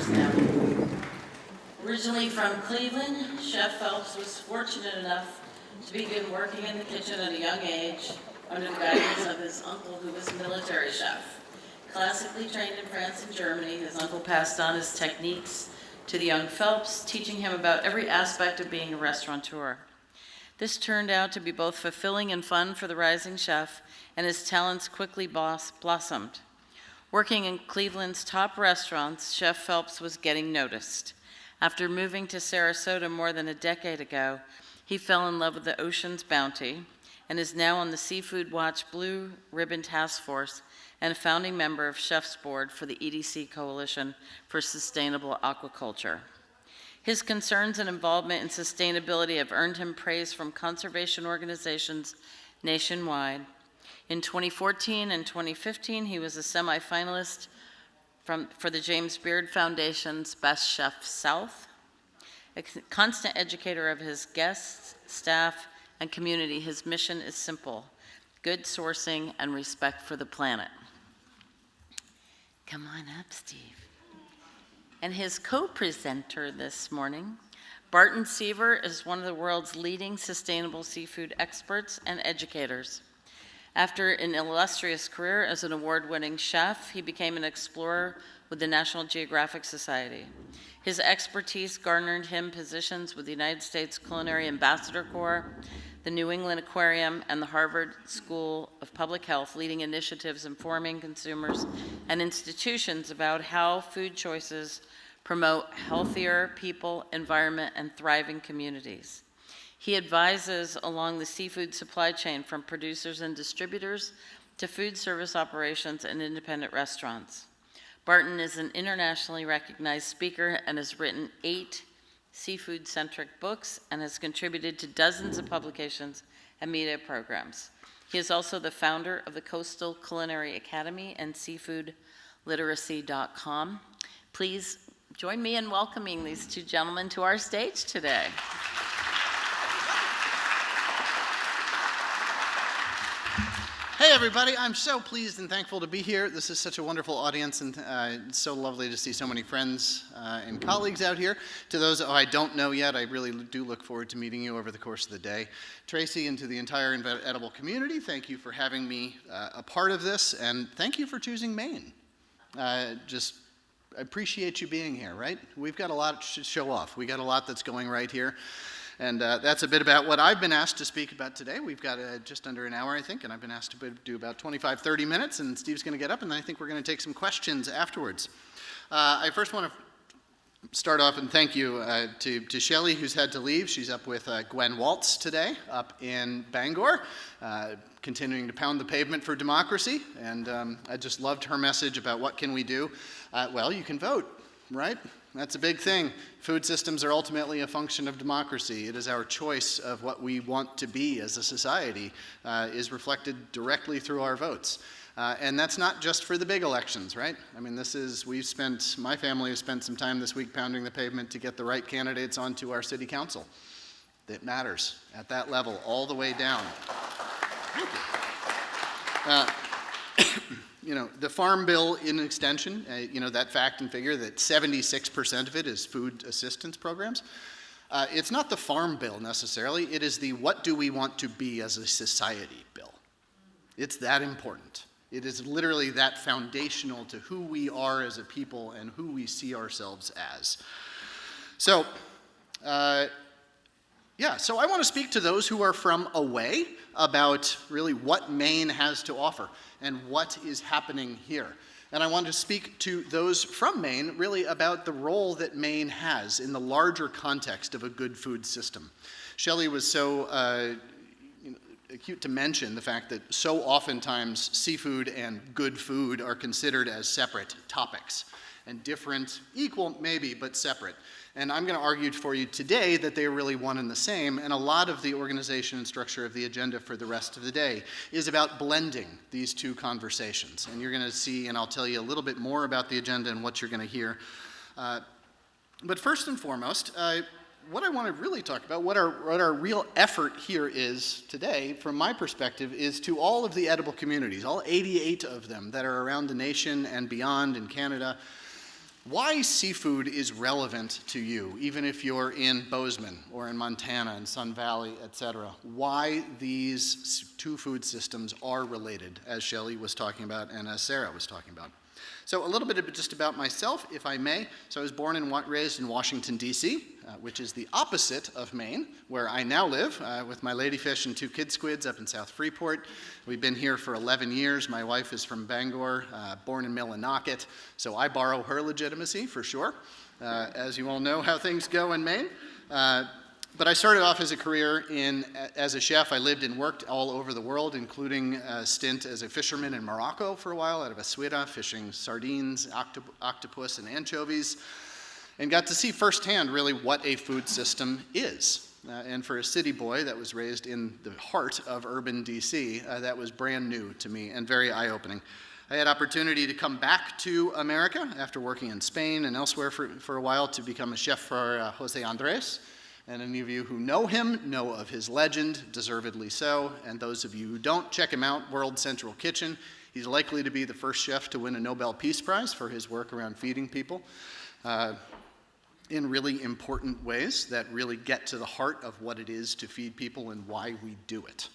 just now. Originally from Cleveland, Chef Phelps was fortunate enough to begin working in the kitchen at a young age under the guidance of his uncle, who was a military chef. Classically trained in France and Germany, his uncle passed on his techniques to the young Phelps, teaching him about every aspect of being a restaurateur. This turned out to be both fulfilling and fun for the rising chef, and his talents quickly blossomed. Working in Cleveland's top restaurants, Chef Phelps was getting noticed. After moving to Sarasota more than a decade ago, he fell in love with the ocean's bounty and is now on the Seafood Watch Blue Ribbon Task Force and a founding member of Chef's Board for the EDC Coalition for Sustainable Aquaculture. His concerns and involvement in sustainability have earned him praise from conservation organizations nationwide. In 2014 and 2015, he was a semifinalist for the James Beard Foundation's Best Chef South. A constant educator of his guests, staff, and community, his mission is simple: good sourcing and respect for the planet. Come on up, Steve. And his co-presenter this morning, Barton Seaver, is one of the world's leading sustainable seafood experts and educators. After an illustrious career as an award-winning chef, he became an explorer with the National Geographic Society. His expertise garnered him positions with the United States Culinary Ambassador Corps, the New England Aquarium, and the Harvard School of Public Health, leading initiatives informing consumers and institutions about how food choices promote healthier people, environment, and thriving communities. He advises along the seafood supply chain from producers and distributors to food service operations and independent restaurants. Barton is an internationally recognized speaker and has written 8 seafood-centric books and has contributed to dozens of publications and media programs. He is also the founder of the Coastal Culinary Academy and seafoodliteracy.com. Please join me in welcoming these two gentlemen to our stage today. Hey everybody, I'm so pleased and thankful to be here. This is such a wonderful audience, and it's so lovely to see so many friends and colleagues out here. To those I don't know yet, I really do look forward to meeting you over the course of the day. Tracy, and to the entire edible community, thank you for having me a part of this, and thank you for choosing Maine. I appreciate you being here, right? We've got a lot to show off. We got a lot that's going right here. And that's a bit about what I've been asked to speak about today. We've got just under an hour, I think, and I've been asked to do about 25, 30 minutes, and Steve's going to get up, and then I think we're going to take some questions afterwards. I first want to start off and thank you to Shelley, who's had to leave. She's up with Gwen Waltz today, up in Bangor, continuing to pound the pavement for democracy, and I just loved her message about what can we do. Well, you can vote, right? That's a big thing. Food systems are ultimately a function of democracy. It is our choice of what we want to be as a society is reflected directly through our votes. And that's not just for the big elections, right? I mean, my family has spent some time this week pounding the pavement to get the right candidates onto our city council. It matters at that level, all the way down. Thank you. The Farm Bill in extension, that fact and figure that 76% of it is food assistance programs. It's not the Farm Bill necessarily, it is the what do we want to be as a society bill. It's that important. It is literally that foundational to who we are as a people and who we see ourselves as. So I want to speak to those who are from away about really what Maine has to offer and what is happening here. And I want to speak to those from Maine really about the role that Maine has in the larger context of a good food system. Shelley was so acute to mention the fact that so oftentimes seafood and good food are considered as separate topics and different, equal maybe, but separate. And I'm going to argue for you today that they are really one and the same, and a lot of the organization and structure of the agenda for the rest of the day is about blending these two conversations. And you're going to see, and I'll tell you a little bit more about the agenda and what you're going to hear. But first and foremost, what I want to really talk about, what our real effort here is today, from my perspective, is to all of the edible communities, all 88 of them that are around the nation and beyond in Canada. why seafood is relevant to you, even if you're in Bozeman or in Montana and Sun Valley, etc. Why these two food systems are related, as Shelley was talking about and as Sarah was talking about. So a little bit just about myself, if I may. So I was born and raised in Washington, D.C., which is the opposite of Maine, where I now live with my ladyfish and two kid squids up in South Freeport. We've been here for 11 years. My wife is from Bangor, born in Millinocket, so I borrow her legitimacy for sure, as you all know how things go in Maine. But I started off as a career as a chef. I lived and worked all over the world, including a stint as a fisherman in Morocco for a while out of Asuita, fishing sardines, octopus, and anchovies, and got to see firsthand really what a food system is. And for a city boy that was raised in the heart of urban DC, that was brand new to me and very eye-opening. I had opportunity to come back to America after working in Spain and elsewhere for a while to become a chef for Jose Andres. And any of you who know him know of his legend, deservedly so. And those of you who don't, check him out, World Central Kitchen. He's likely to be the first chef to win a Nobel Peace Prize for his work around feeding people in really important ways that really get to the heart of what it is to feed people and why we do it.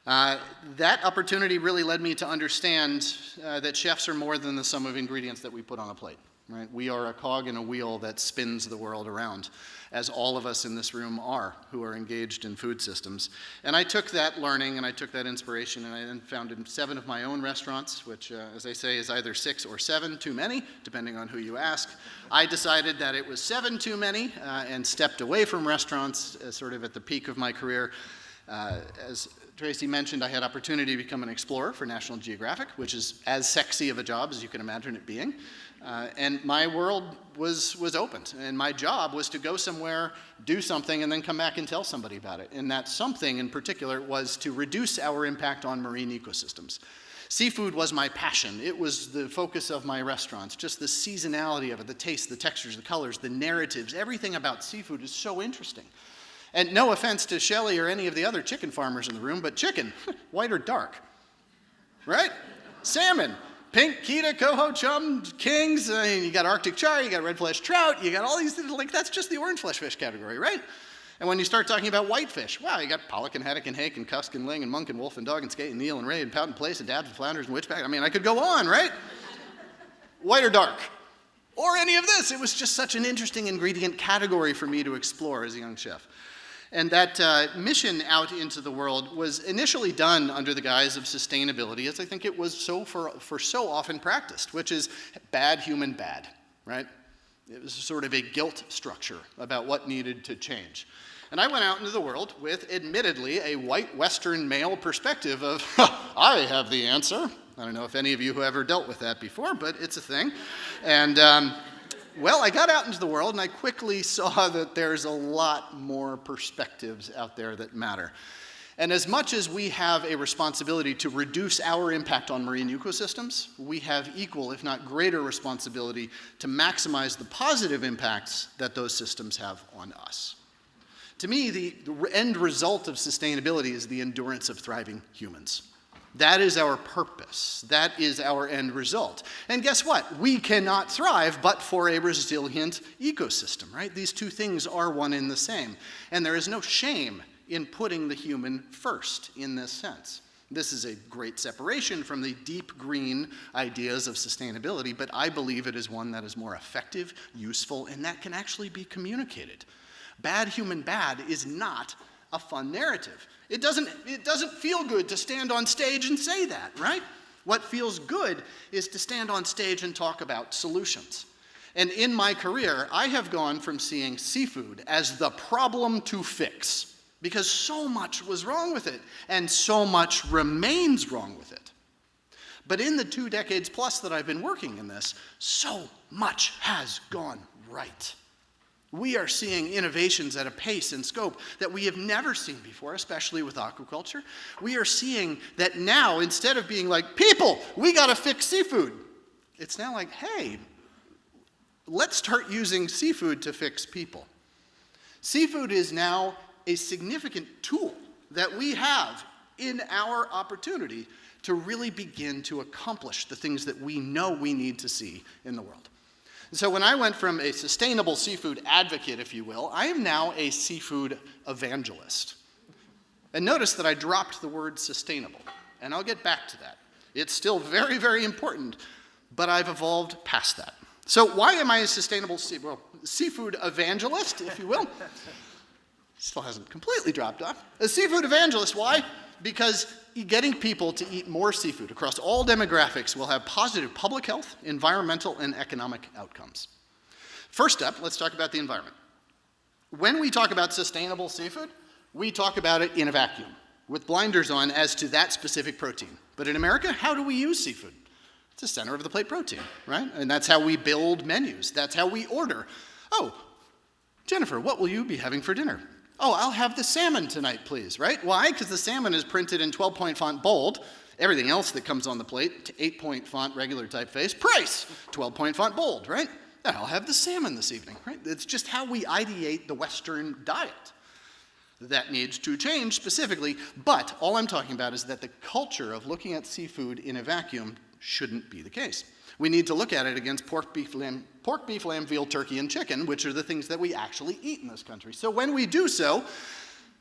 That opportunity really led me to understand that chefs are more than the sum of ingredients that we put on a plate. Right? We are a cog in a wheel that spins the world around, as all of us in this room are who are engaged in food systems. And I took that learning and I took that inspiration and I then founded 7 of my own restaurants, which, as I say, is either 6 or 7 too many, depending on who you ask. I decided that it was 7 too many and stepped away from restaurants sort of at the peak of my career. As Tracy mentioned, I had opportunity to become an explorer for National Geographic, which is as sexy of a job as you can imagine it being. And my world was opened, and my job was to go somewhere, do something, and then come back and tell somebody about it. And that something in particular was to reduce our impact on marine ecosystems. Seafood was my passion. It was the focus of my restaurants, just the seasonality of it, the taste, the textures, the colors, the narratives, everything about seafood is so interesting. And no offense to Shelley or any of the other chicken farmers in the room, but chicken, white or dark, right? Salmon, pink, Kita, coho, chum, kings, you got Arctic char, you got red flesh trout, you got all these things, like that's just the orange flesh fish category, right? And when you start talking about whitefish, wow, you got pollock and haddock and hake and cusk and ling and monk and wolf and dog and skate and eel and ray and pout and plaice and dabs and flounders and witchback. I mean, I could go on, right? White or dark? Or any of this. It was just such an interesting ingredient category for me to explore as a young chef. And that mission out into the world was initially done under the guise of sustainability, as I think it was for so often practiced, which is bad human bad, right? It was sort of a guilt structure about what needed to change. And I went out into the world with, admittedly, a white Western male perspective of, I have the answer. I don't know if any of you have ever dealt with that before, but it's a thing. And well, I got out into the world and I quickly saw that there's a lot more perspectives out there that matter. And as much as we have a responsibility to reduce our impact on marine ecosystems, we have equal, if not greater, responsibility to maximize the positive impacts that those systems have on us. To me, the end result of sustainability is the endurance of thriving humans. That is our purpose. That is our end result. And guess what? We cannot thrive but for a resilient ecosystem, right? These two things are one and the same. And there is no shame in putting the human first in this sense. This is a great separation from the deep green ideas of sustainability, but I believe it is one that is more effective, useful, and that can actually be communicated. Bad human bad is not a fun narrative. It doesn't feel good to stand on stage and say that, right? What feels good is to stand on stage and talk about solutions. And in my career, I have gone from seeing seafood as the problem to fix, because so much was wrong with it, and so much remains wrong with it. But in the 2 decades plus that I've been working in this, so much has gone right. We are seeing innovations at a pace and scope that we have never seen before, especially with aquaculture. We are seeing that now, instead of being like, people, we gotta fix seafood, it's now like, hey, let's start using seafood to fix people. Seafood is now a significant tool that we have in our opportunity to really begin to accomplish the things that we know we need to see in the world. So when I went from a sustainable seafood advocate, if you will, I am now a seafood evangelist. And notice that I dropped the word sustainable, and I'll get back to that. It's still very, very important, but I've evolved past that. So why am I a sustainable seafood evangelist, if you will? Still hasn't completely dropped off. A seafood evangelist, why? Because getting people to eat more seafood across all demographics will have positive public health, environmental, and economic outcomes. First up, let's talk about the environment. When we talk about sustainable seafood, we talk about it in a vacuum, with blinders on as to that specific protein. But in America, how do we use seafood? It's a center of the plate protein, right? And that's how we build menus. That's how we order. Oh, Jennifer, what will you be having for dinner? Oh, I'll have the salmon tonight, please, right? Why? Because the salmon is printed in 12-point font bold. Everything else that comes on the plate, 8-point font regular typeface, price, 12-point font bold, right? And I'll have the salmon this evening, right? It's just how we ideate the Western diet. That needs to change specifically, but all I'm talking about is that the culture of looking at seafood in a vacuum shouldn't be the case. We need to look at it against pork, beef, lamb, veal, turkey, and chicken, which are the things that we actually eat in this country. So when we do so,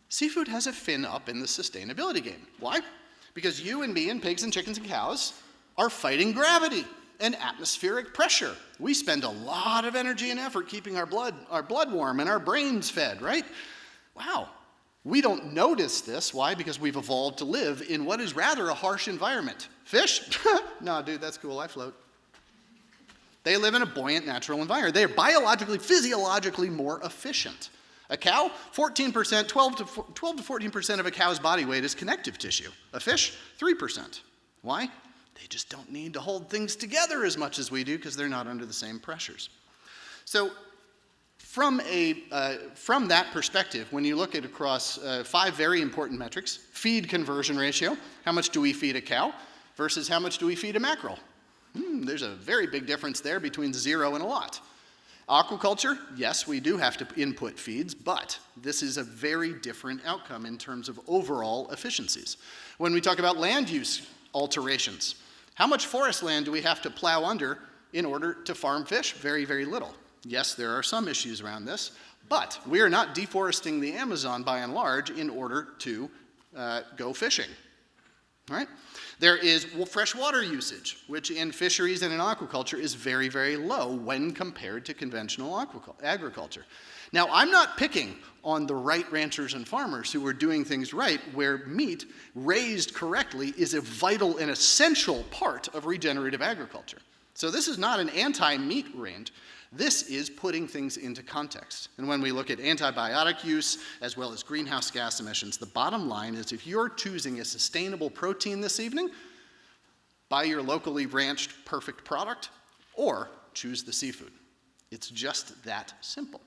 seafood has a fin up in the sustainability game. Why? Because you and me and pigs and chickens and cows are fighting gravity and atmospheric pressure. We spend a lot of energy and effort keeping our blood warm and our brains fed, right? Wow. We don't notice this. Why? Because we've evolved to live in what is rather a harsh environment. Fish? No, dude, that's cool. I float. They live in a buoyant natural environment. They are biologically, physiologically more efficient. A cow, 14%, 12 to 14% of a cow's body weight is connective tissue. A fish, 3%. Why? They just don't need to hold things together as much as we do because they're not under the same pressures. So from that perspective, when you look at across 5 very important metrics, feed conversion ratio, how much do we feed a cow versus how much do we feed a mackerel? There's a very big difference there between 0 and a lot. Aquaculture, yes, we do have to input feeds, but this is a very different outcome in terms of overall efficiencies. When we talk about land use alterations, how much forest land do we have to plow under in order to farm fish? Very, very little. Yes, there are some issues around this, but we are not deforesting the Amazon by and large in order to go fishing. All right? There is freshwater usage, which in fisheries and in aquaculture is very, very low when compared to conventional agriculture. Now, I'm not picking on the right ranchers and farmers who are doing things right, where meat raised correctly is a vital and essential part of regenerative agriculture. So this is not an anti-meat range. This is putting things into context. And when we look at antibiotic use as well as greenhouse gas emissions, the bottom line is if you're choosing a sustainable protein this evening, buy your locally ranched perfect product or choose the seafood. It's just that simple.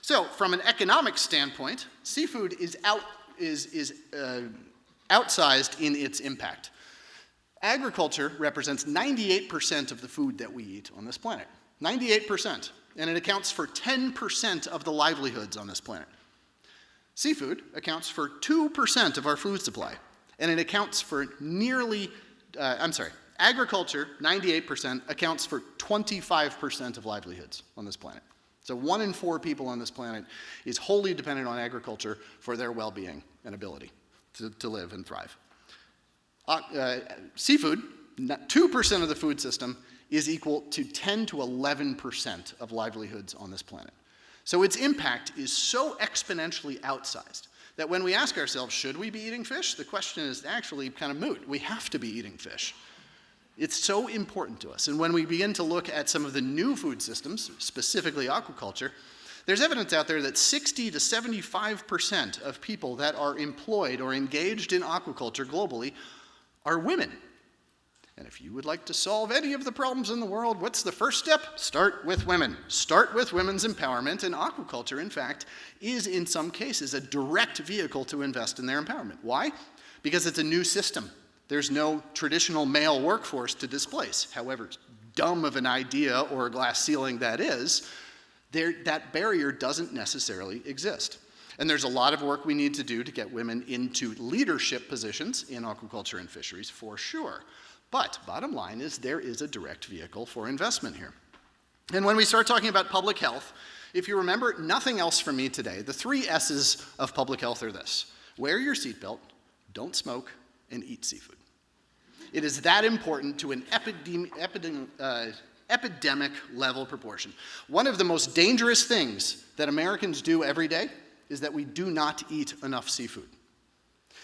So from an economic standpoint, seafood is outsized in its impact. Agriculture represents 98% of the food that we eat on this planet. 98%, and it accounts for 10% of the livelihoods on this planet. Seafood accounts for 2% of our food supply, and it accounts for agriculture, 98%, accounts for 25% of livelihoods on this planet. So 1 in 4 people on this planet is wholly dependent on agriculture for their well-being and ability to live and thrive. Seafood, 2% of the food system, is equal to 10 to 11% of livelihoods on this planet. So its impact is so exponentially outsized that when we ask ourselves, should we be eating fish? The question is actually kind of moot. We have to be eating fish. It's so important to us. And when we begin to look at some of the new food systems, specifically aquaculture, there's evidence out there that 60 to 75% of people that are employed or engaged in aquaculture globally are women. And if you would like to solve any of the problems in the world, what's the first step? Start with women. Start with women's empowerment, and aquaculture, in fact, is in some cases a direct vehicle to invest in their empowerment. Why? Because it's a new system. There's no traditional male workforce to displace. However dumb of an idea or a glass ceiling that is, that barrier doesn't necessarily exist. And there's a lot of work we need to do to get women into leadership positions in aquaculture and fisheries, for sure. But bottom line is there is a direct vehicle for investment here. And when we start talking about public health, if you remember nothing else from me today, the 3 S's of public health are this: wear your seatbelt, don't smoke, and eat seafood. It is that important to an epidemic level proportion. One of the most dangerous things that Americans do every day is that we do not eat enough seafood.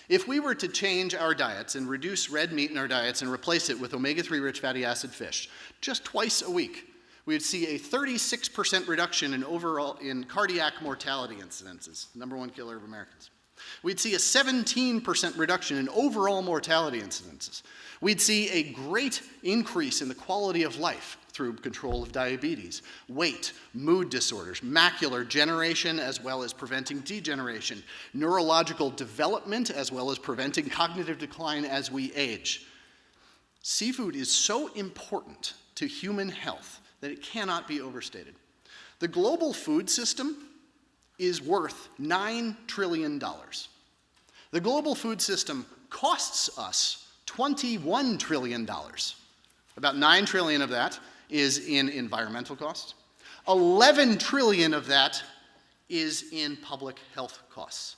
If we were to change our diets and reduce red meat in our diets and replace it with omega-3 rich fatty acid fish just twice a week, we would see a 36% reduction in cardiac mortality incidences, number 1 killer of Americans. We'd see a 17% reduction in overall mortality incidences. We'd see a great increase in the quality of life through control of diabetes, weight, mood disorders, macular degeneration, as well as preventing degeneration, neurological development, as well as preventing cognitive decline as we age. Seafood is so important to human health that it cannot be overstated. The global food system is worth $9 trillion. The global food system costs us $21 trillion. About $9 trillion of that is in environmental costs. $11 trillion of that is in public health costs.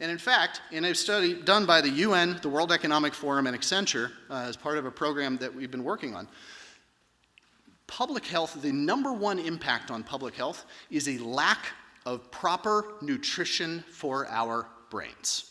And in fact, in a study done by the UN, the World Economic Forum, and Accenture, as part of a program that we've been working on, public health, the number 1 impact on public health is a lack of proper nutrition for our brains.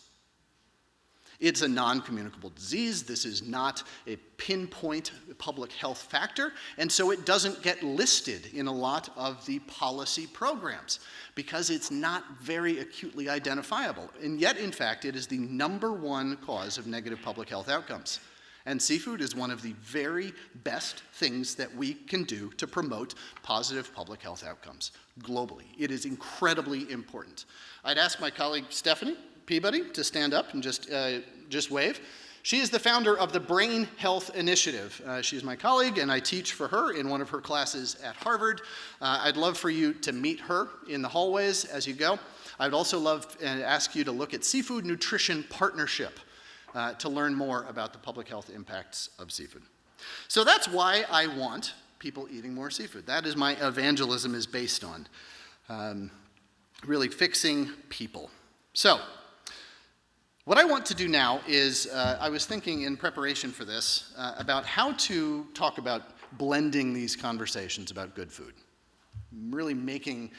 It's a non-communicable disease. This is not a pinpoint public health factor, and so it doesn't get listed in a lot of the policy programs because it's not very acutely identifiable. And yet, in fact, it is the number 1 cause of negative public health outcomes. And seafood is one of the very best things that we can do to promote positive public health outcomes globally. It is incredibly important. I'd ask my colleague Stephanie Peabody to stand up and just wave. She is the founder of the Brain Health Initiative. She's my colleague, and I teach for her in one of her classes at Harvard. I'd love for you to meet her in the hallways as you go. I'd also love to ask you to look at Seafood Nutrition Partnership to learn more about the public health impacts of seafood. So that's why I want people eating more seafood. That is my evangelism is based on, really fixing people. So what I want to do now is, I was thinking in preparation for this about how to talk about blending these conversations about good food, really making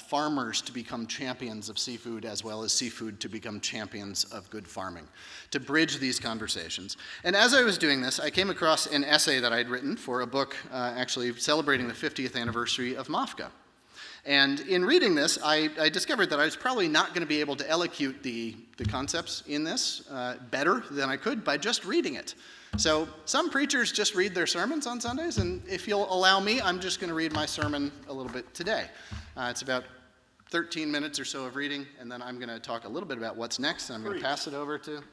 farmers to become champions of seafood as well as seafood to become champions of good farming, to bridge these conversations. And as I was doing this, I came across an essay that I'd written for a book actually celebrating the 50th anniversary of MAFCA. And in reading this, I discovered that I was probably not going to be able to elocute the concepts in this better than I could by just reading it. So some preachers just read their sermons on Sundays, and if you'll allow me, I'm just going to read my sermon a little bit today. It's about 13 minutes or so of reading, and then I'm going to talk a little bit about what's next, and I'm going to pass it over to...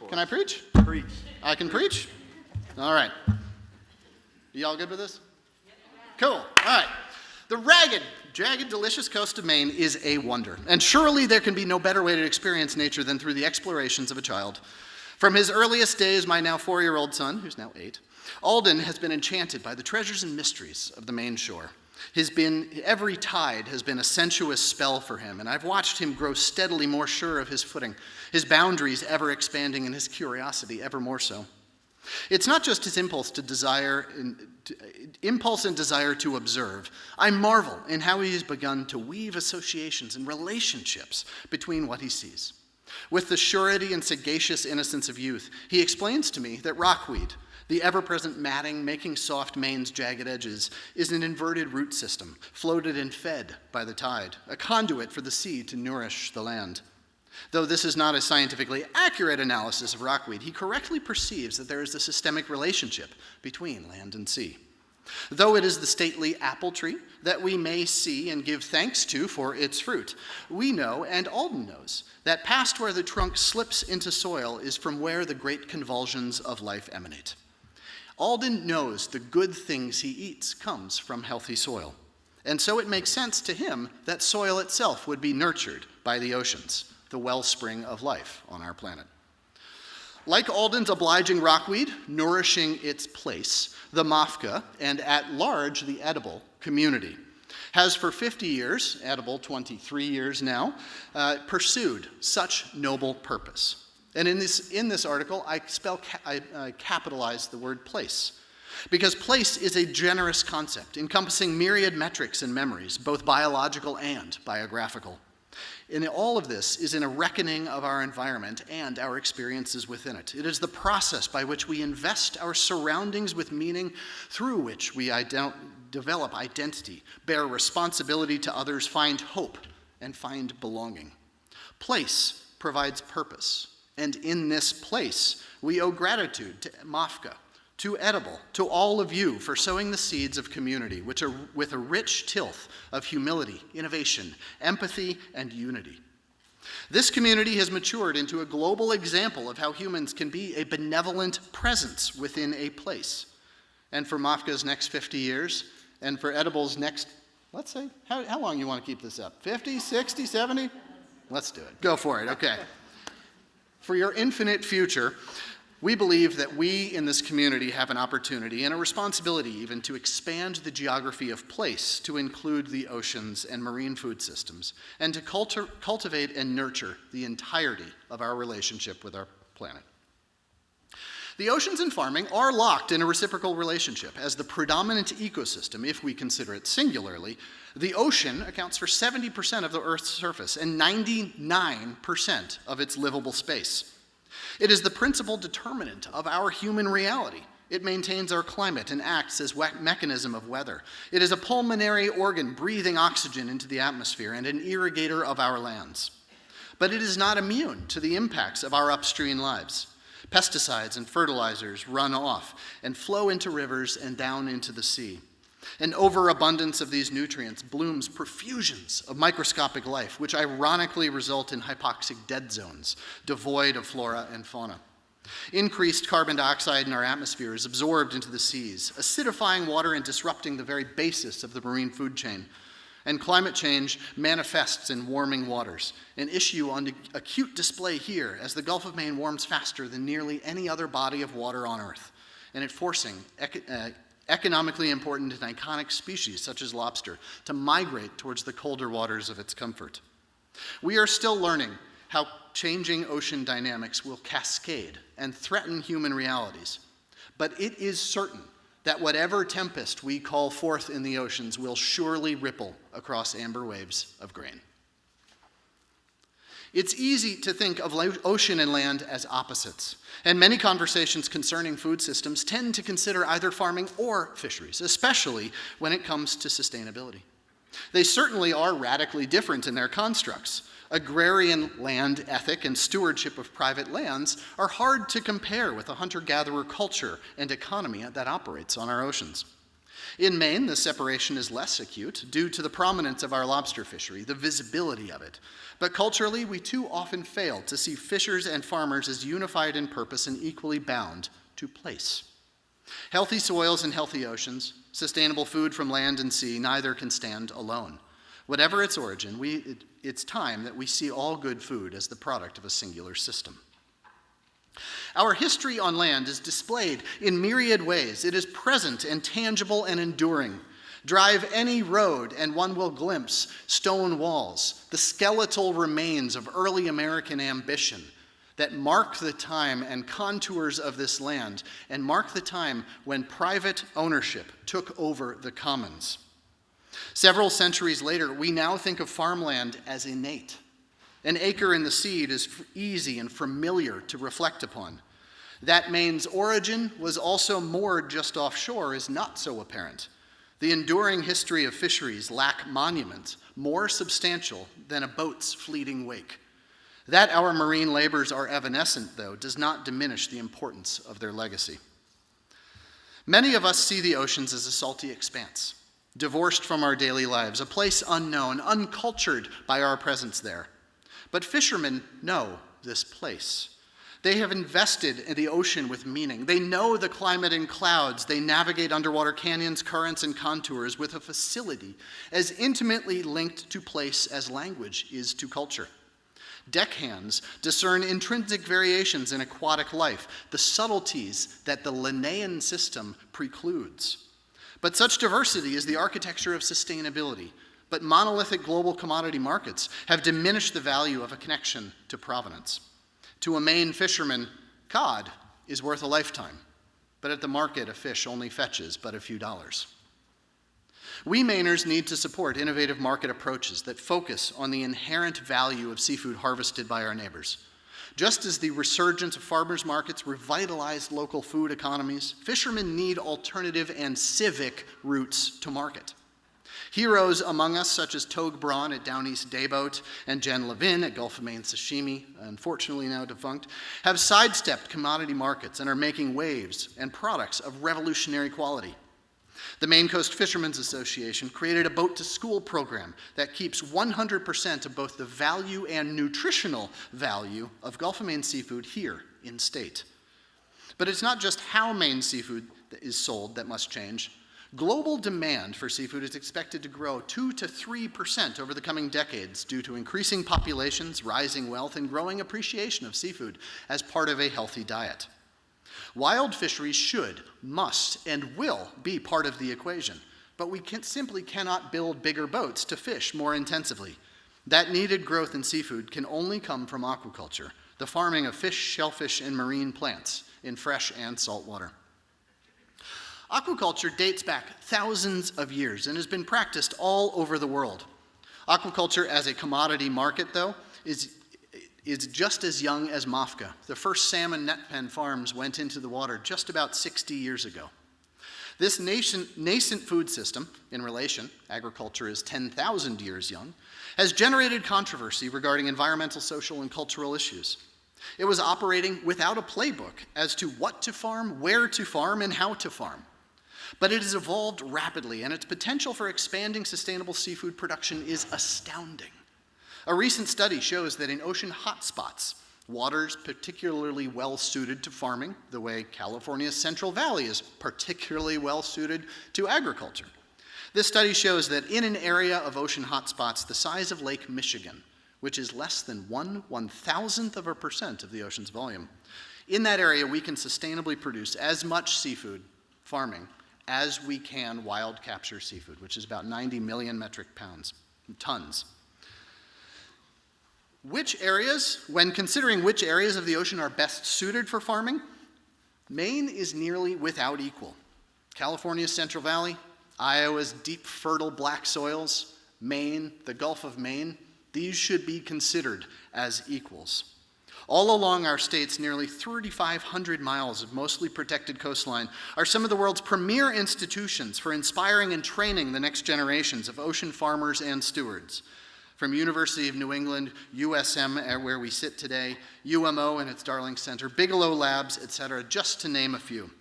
Can I preach? Preach. I can preach? All right. Y'all good with this? Cool. All right. The jagged, delicious coast of Maine is a wonder, and surely there can be no better way to experience nature than through the explorations of a child. From his earliest days, my now 4-year-old son, who's now 8, Alden has been enchanted by the treasures and mysteries of the Maine shore. Every tide has been a sensuous spell for him, and I've watched him grow steadily more sure of his footing, his boundaries ever expanding and his curiosity ever more so. It's not just his impulse and desire to observe. I marvel in how he has begun to weave associations and relationships between what he sees. With the surety and sagacious innocence of youth, he explains to me that rockweed, the ever-present matting making soft Maine's jagged edges, is an inverted root system, floated and fed by the tide, a conduit for the sea to nourish the land. Though this is not a scientifically accurate analysis of rockweed, he correctly perceives that there is a systemic relationship between land and sea. Though it is the stately apple tree that we may see and give thanks to for its fruit, we know, and Alden knows, that past where the trunk slips into soil is from where the great convulsions of life emanate. Alden knows the good things he eats comes from healthy soil, and so it makes sense to him that soil itself would be nurtured by the oceans, the wellspring of life on our planet. Like Alden's obliging rockweed, nourishing its place, the mafka, and at large the edible community, has for 50 years, edible 23 years now, pursued such noble purpose. And in this article, I capitalize the word place, because place is a generous concept encompassing myriad metrics and memories, both biological and biographical. And all of this is in a reckoning of our environment and our experiences within it. It is the process by which we invest our surroundings with meaning, through which we develop identity, bear responsibility to others, find hope, and find belonging. Place provides purpose, and in this place, we owe gratitude to Mafka, to Edible, to all of you for sowing the seeds of community, which are with a rich tilth of humility, innovation, empathy, and unity. This community has matured into a global example of how humans can be a benevolent presence within a place. And for Mafka's next 50 years, and for Edible's next, let's say, how long you want to keep this up? 50, 60, 70? Let's do it. Go for it, okay. For your infinite future, we believe that we in this community have an opportunity and a responsibility even to expand the geography of place to include the oceans and marine food systems, and to cultivate and nurture the entirety of our relationship with our planet. The oceans and farming are locked in a reciprocal relationship as the predominant ecosystem, if we consider it singularly. The ocean accounts for 70% of the Earth's surface and 99% of its livable space. It is the principal determinant of our human reality. It maintains our climate and acts as a mechanism of weather. It is a pulmonary organ breathing oxygen into the atmosphere and an irrigator of our lands. But it is not immune to the impacts of our upstream lives. Pesticides and fertilizers run off and flow into rivers and down into the sea. An overabundance of these nutrients blooms profusions of microscopic life, which ironically result in hypoxic dead zones, devoid of flora and fauna. Increased carbon dioxide in our atmosphere is absorbed into the seas, acidifying water and disrupting the very basis of the marine food chain. And climate change manifests in warming waters, an issue on acute display here as the Gulf of Maine warms faster than nearly any other body of water on Earth, and it forcing economically important and iconic species such as lobster to migrate towards the colder waters of its comfort. We are still learning how changing ocean dynamics will cascade and threaten human realities, but it is certain that whatever tempest we call forth in the oceans will surely ripple across amber waves of grain. It's easy to think of ocean and land as opposites, and many conversations concerning food systems tend to consider either farming or fisheries, especially when it comes to sustainability. They certainly are radically different in their constructs. Agrarian land ethic and stewardship of private lands are hard to compare with the hunter-gatherer culture and economy that operates on our oceans. In Maine, the separation is less acute due to the prominence of our lobster fishery, the visibility of it. But culturally, we too often fail to see fishers and farmers as unified in purpose and equally bound to place. Healthy soils and healthy oceans, sustainable food from land and sea, neither can stand alone. Whatever its origin, it's time that we see all good food as the product of a singular system. Our history on land is displayed in myriad ways. It is present and tangible and enduring. Drive any road and one will glimpse stone walls, the skeletal remains of early American ambition that mark the time and contours of this land and mark the time when private ownership took over the commons. Several centuries later, we now think of farmland as innate. An acre in the seed is easy and familiar to reflect upon. That Maine's origin was also moored just offshore is not so apparent. The enduring history of fisheries lack monuments more substantial than a boat's fleeting wake. That our marine labors are evanescent, though, does not diminish the importance of their legacy. Many of us see the oceans as a salty expanse, divorced from our daily lives, a place unknown, uncultured by our presence there. But fishermen know this place. They have invested in the ocean with meaning. They know the climate and clouds. They navigate underwater canyons, currents, and contours with a facility as intimately linked to place as language is to culture. Deckhands discern intrinsic variations in aquatic life, the subtleties that the Linnaean system precludes. But such diversity is the architecture of sustainability. But monolithic global commodity markets have diminished the value of a connection to provenance. To a Maine fisherman, cod is worth a lifetime, but at the market a fish only fetches but a few dollars. We Mainers need to support innovative market approaches that focus on the inherent value of seafood harvested by our neighbors. Just as the resurgence of farmers markets revitalized local food economies, fishermen need alternative and civic routes to market. Heroes among us, such as Togue Braun at Down East Dayboat and Jen Levin at Gulf of Maine Sashimi, unfortunately now defunct, have sidestepped commodity markets and are making waves and products of revolutionary quality. The Maine Coast Fishermen's Association created a boat-to-school program that keeps 100% of both the value and nutritional value of Gulf of Maine seafood here in state. But it's not just how Maine seafood is sold that must change. Global demand for seafood is expected to grow 2 to 3% over the coming decades due to increasing populations, rising wealth, and growing appreciation of seafood as part of a healthy diet. Wild fisheries should, must, and will be part of the equation, but we simply cannot build bigger boats to fish more intensively. That needed growth in seafood can only come from aquaculture, the farming of fish, shellfish, and marine plants in fresh and salt water. Aquaculture dates back thousands of years and has been practiced all over the world. Aquaculture as a commodity market, though, is just as young as Mafka. The first salmon net pen farms went into the water just about 60 years ago. This nascent food system, in relation, agriculture is 10,000 years young, has generated controversy regarding environmental, social, and cultural issues. It was operating without a playbook as to what to farm, where to farm, and how to farm. But it has evolved rapidly, and its potential for expanding sustainable seafood production is astounding. A recent study shows that in ocean hotspots, waters particularly well suited to farming, the way California's Central Valley is particularly well suited to agriculture. This study shows that in an area of ocean hotspots the size of Lake Michigan, which is less than 1/1000% of the ocean's volume, in that area we can sustainably produce as much seafood farming as we can wild capture seafood, which is about 90 million metric tons. When considering which areas of the ocean are best suited for farming, Maine is nearly without equal. California's Central Valley, Iowa's deep, fertile black soils, Maine, the Gulf of Maine, these should be considered as equals. All along our state's nearly 3,500 miles of mostly protected coastline are some of the world's premier institutions for inspiring and training the next generations of ocean farmers and stewards. From University of New England, USM, where we sit today, UMO and its Darling Center, Bigelow Labs, etc., just to name a few.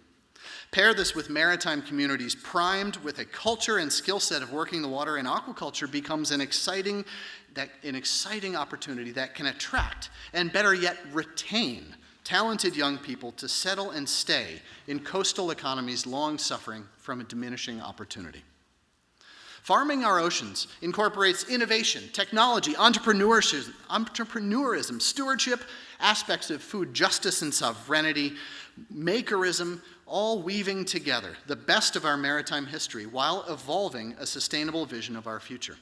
Pair this with maritime communities primed with a culture and skill set of working the water, and aquaculture becomes an exciting opportunity that can attract, and better yet, retain talented young people to settle and stay in coastal economies long suffering from a diminishing opportunity. Farming our oceans incorporates innovation, technology, entrepreneurism, stewardship, aspects of food justice and sovereignty, makerism, all weaving together the best of our maritime history while evolving a sustainable vision of our future.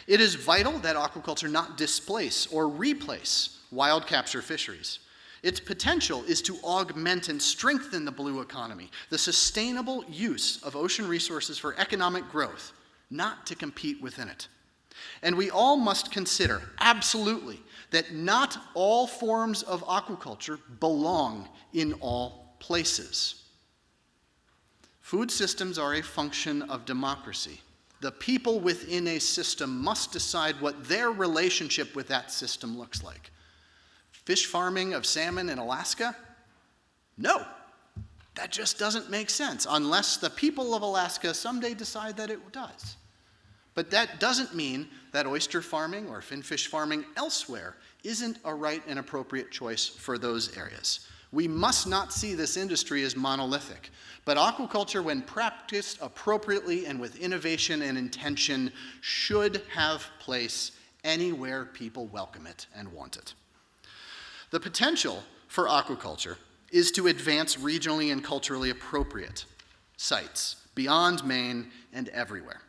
It is vital that aquaculture not displace or replace wild capture fisheries. Its potential is to augment and strengthen the blue economy, the sustainable use of ocean resources for economic growth, not to compete within it. And we all must consider, absolutely, that not all forms of aquaculture belong in all places. Food systems are a function of democracy. The people within a system must decide what their relationship with that system looks like. Fish farming of salmon in Alaska? No, that just doesn't make sense unless the people of Alaska someday decide that it does. But that doesn't mean that oyster farming or finfish farming elsewhere isn't a right and appropriate choice for those areas. We must not see this industry as monolithic, but aquaculture, when practiced appropriately and with innovation and intention, should have place anywhere people welcome it and want it. The potential for aquaculture is to advance regionally and culturally appropriate sites beyond Maine and everywhere.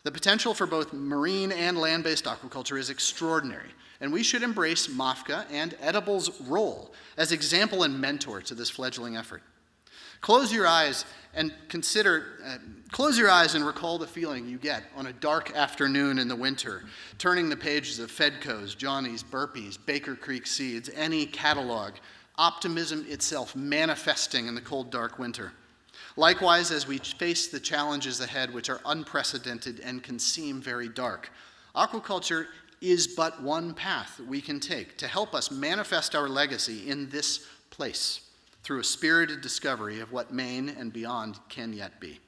The potential for both marine and land-based aquaculture is extraordinary, and we should embrace MAFCA and Edible's role as example and mentor to this fledgling effort. Close your eyes and recall the feeling you get on a dark afternoon in the winter, turning the pages of Fedco's, Johnny's, Burpee's, Baker Creek Seeds, any catalog, optimism itself manifesting in the cold, dark winter. Likewise, as we face the challenges ahead, which are unprecedented and can seem very dark, aquaculture is but one path we can take to help us manifest our legacy in this place through a spirited discovery of what Maine and beyond can yet be.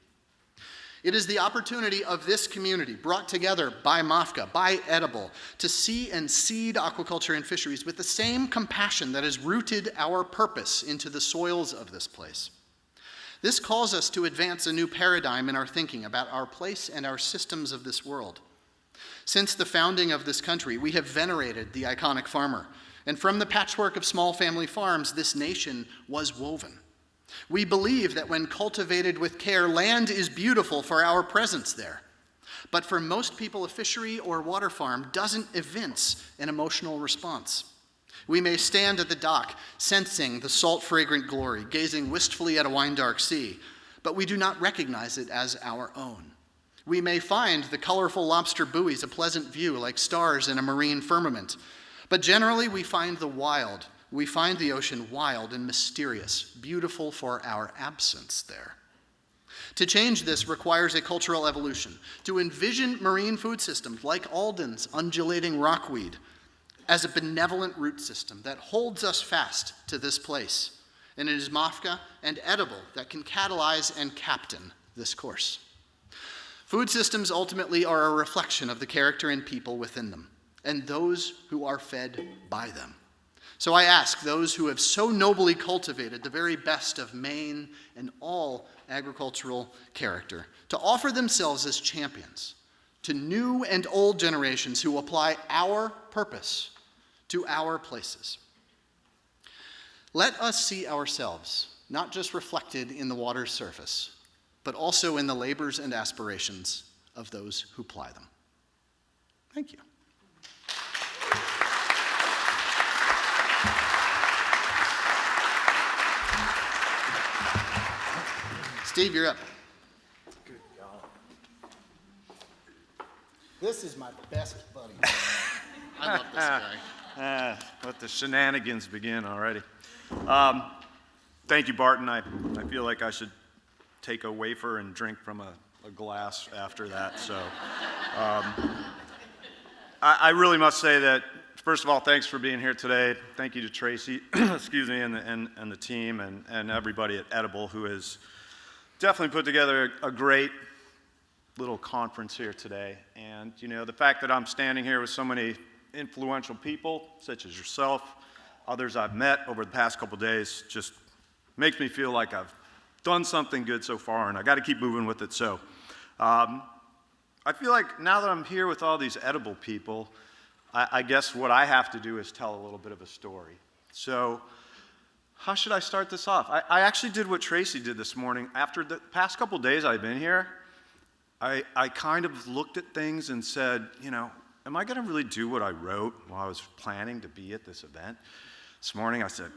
It is the opportunity of this community, brought together by MAFCA, by Edible, to see and seed aquaculture and fisheries with the same compassion that has rooted our purpose into the soils of this place. This calls us to advance a new paradigm in our thinking about our place and our systems of this world. Since the founding of this country, we have venerated the iconic farmer, and from the patchwork of small family farms, this nation was woven. We believe that when cultivated with care, land is beautiful for our presence there. But for most people, a fishery or water farm doesn't evince an emotional response. We may stand at the dock, sensing the salt-fragrant glory, gazing wistfully at a wine-dark sea, but we do not recognize it as our own. We may find the colorful lobster buoys a pleasant view like stars in a marine firmament, but generally we find the ocean wild and mysterious, beautiful for our absence there. To change this requires a cultural evolution, to envision marine food systems like Alden's undulating rockweed as a benevolent root system that holds us fast to this place. And it is MAFCA and Edible that can catalyze and captain this course. Food systems ultimately are a reflection of the character and people within them, and those who are fed by them. So I ask those who have so nobly cultivated the very best of Maine and all agricultural character to offer themselves as champions to new and old generations who apply our purpose to our places. Let us see ourselves, not just reflected in the water's surface, but also in the labors and aspirations of those who ply them. Thank you. Steve, you're up. Good God. This is my best buddy. I love this guy. Let the shenanigans begin already. Thank you, Barton. I feel like I should take a wafer and drink from a glass after that. So I really must say that, first of all, thanks for being here today. Thank you to Tracy, excuse me, and the team and everybody at Edible who has definitely put together a great little conference here today. And, you know, the fact that I'm standing here with so many influential people, such as yourself, others I've met over the past couple days, just makes me feel like I've done something good so far, and I got to keep moving with it. So I feel like now that I'm here with all these Edible people, I guess what I have to do is tell a little bit of a story. So how should I start this off? I actually did what Tracy did this morning. After the past couple days I've been here, I kind of looked at things and said, you know, am I going to really do what I wrote while I was planning to be at this event? This morning I said,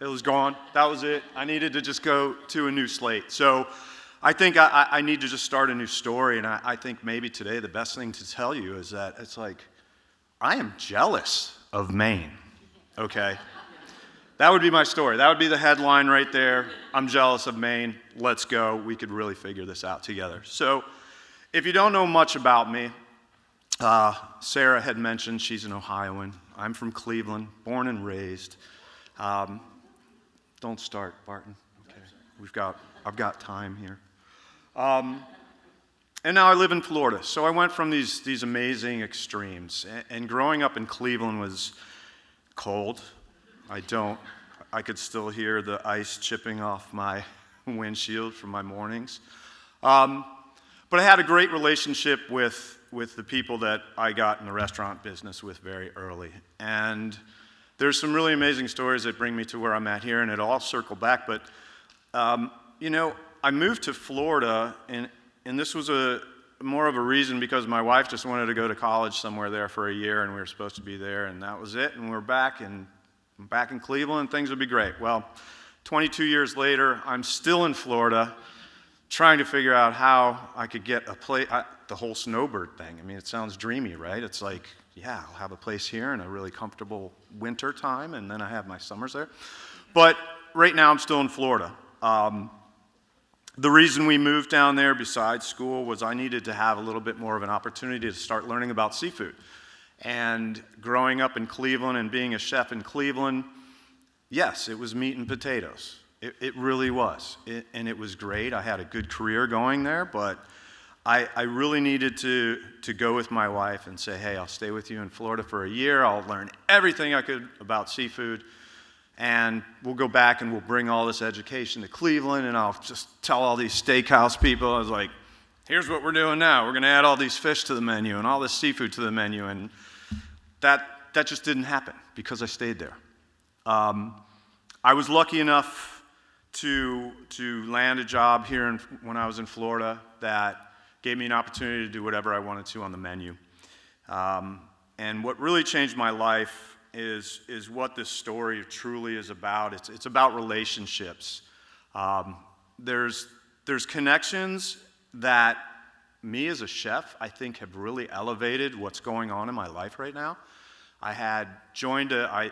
it was gone. That was it. I needed to just go to a new slate. So I think I need to just start a new story, and I think maybe today the best thing to tell you is that it's like, I am jealous of Maine, okay? That would be my story. That would be the headline right there. I'm jealous of Maine. Let's go. We could really figure this out together. So if you don't know much about me, Sarah had mentioned she's an Ohioan. I'm from Cleveland, born and raised. Don't start, Barton. Okay. I've got time here. And now I live in Florida. So I went from these amazing extremes. And growing up in Cleveland was cold. I could still hear the ice chipping off my windshield from my mornings. But I had a great relationship with the people that I got in the restaurant business with very early. And there's some really amazing stories that bring me to where I'm at here, and it'll all circle back. But, I moved to Florida, and this was more of a reason because my wife just wanted to go to college somewhere there for a year, and we were supposed to be there, and that was it. And we're back in Cleveland, and things would be great. Well, 22 years later, I'm still in Florida, trying to figure out how I could get a place, the whole snowbird thing. I mean, it sounds dreamy, right? It's like, yeah, I'll have a place here in a really comfortable winter time, and then I have my summers there. But right now, I'm still in Florida. The reason we moved down there besides school was I needed to have a little bit more of an opportunity to start learning about seafood. And growing up in Cleveland and being a chef in Cleveland, yes, it was meat and potatoes. It really was. And it was great. I had a good career going there, but I really needed to go with my wife and say, hey, I'll stay with you in Florida for a year. I'll learn everything I could about seafood. And we'll go back and we'll bring all this education to Cleveland, and I'll just tell all these steakhouse people, I was like, here's what we're doing now. We're going to add all these fish to the menu and all this seafood to the menu. And that just didn't happen because I stayed there. I was lucky enough to land a job here when I was in Florida that gave me an opportunity to do whatever I wanted to on the menu. And what really changed my life is what this story truly is about. It's about relationships. There's connections that me as a chef, I think, have really elevated what's going on in my life right now. I had joined I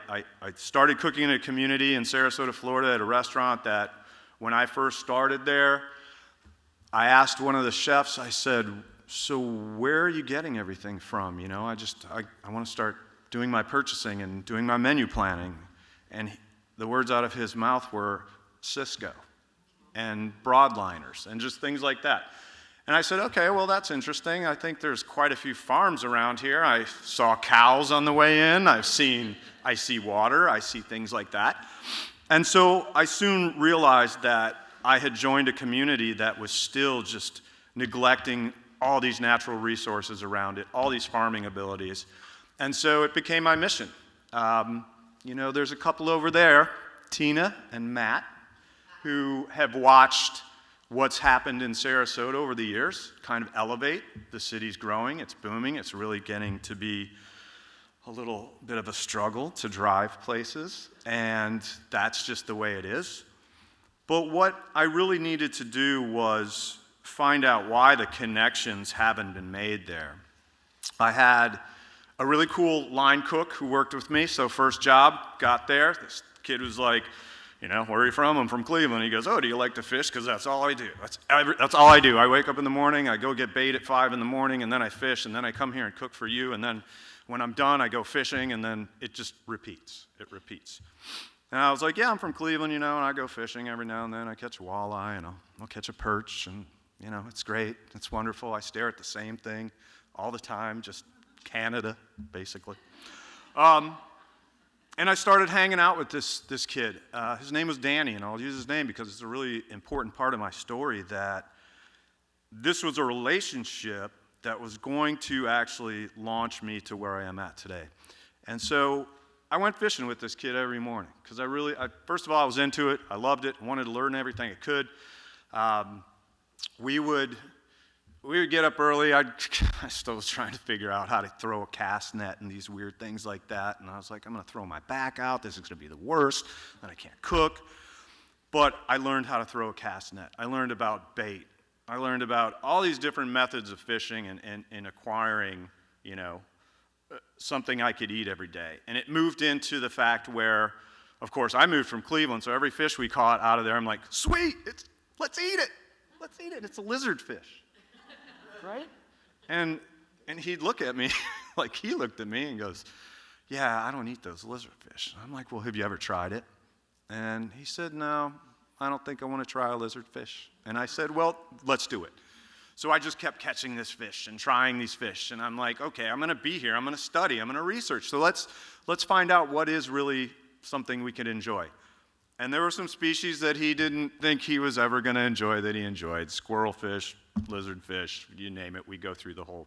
started cooking in a community in Sarasota, Florida at a restaurant that when I first started there, I asked one of the chefs, I said, so where are you getting everything from? I want to start doing my purchasing and doing my menu planning. And the words out of his mouth were Cisco and broadliners and just things like that. And I said, okay, well, that's interesting. I think there's quite a few farms around here. I saw cows on the way in. I see water. I see things like that. And so I soon realized that I had joined a community that was still just neglecting all these natural resources around it, all these farming abilities. And so it became my mission. There's a couple over there, Tina and Matt, who have watched what's happened in Sarasota over the years, kind of elevate. The city's growing, it's booming, it's really getting to be a little bit of a struggle to drive places, and that's just the way it is. But what I really needed to do was find out why the connections haven't been made there. I had a really cool line cook who worked with me, so first job, got there. This kid was like, where are you from? I'm from Cleveland. He goes, oh, do you like to fish? Because that's all I do. That's all I do. I wake up in the morning, I go get bait at 5 in the morning, and then I fish, and then I come here and cook for you, and then when I'm done, I go fishing, and then it just repeats. It repeats. And I was like, yeah, I'm from Cleveland, and I go fishing every now and then. I catch a walleye, and I'll catch a perch, and, it's great. It's wonderful. I stare at the same thing all the time, just Canada, basically. And I started hanging out with this kid. His name was Danny, and I'll use his name because it's a really important part of my story that this was a relationship that was going to actually launch me to where I am at today. And so I went fishing with this kid every morning because first of all, I was into it. I loved it. I wanted to learn everything I could. We would get up early. I still was trying to figure out how to throw a cast net and these weird things like that. And I was like, I'm going to throw my back out. This is going to be the worst. Then I can't cook. But I learned how to throw a cast net. I learned about bait. I learned about all these different methods of fishing and acquiring, something I could eat every day. And it moved into the fact where, of course, I moved from Cleveland, so every fish we caught out of there, I'm like, sweet, let's eat it. Let's eat it. It's a lizard fish. Right? And he'd look at me like he looked at me and goes, yeah, I don't eat those lizard fish. I'm like, well, have you ever tried it? And he said, no, I don't think I want to try a lizard fish. And I said, well, let's do it. So I just kept catching this fish and trying these fish. And I'm like, okay, I'm going to be here. I'm going to study. I'm going to research. So let's find out what is really something we can enjoy. And there were some species that he didn't think he was ever going to enjoy that he enjoyed. Squirrelfish, lizardfish, you name it. We go through the whole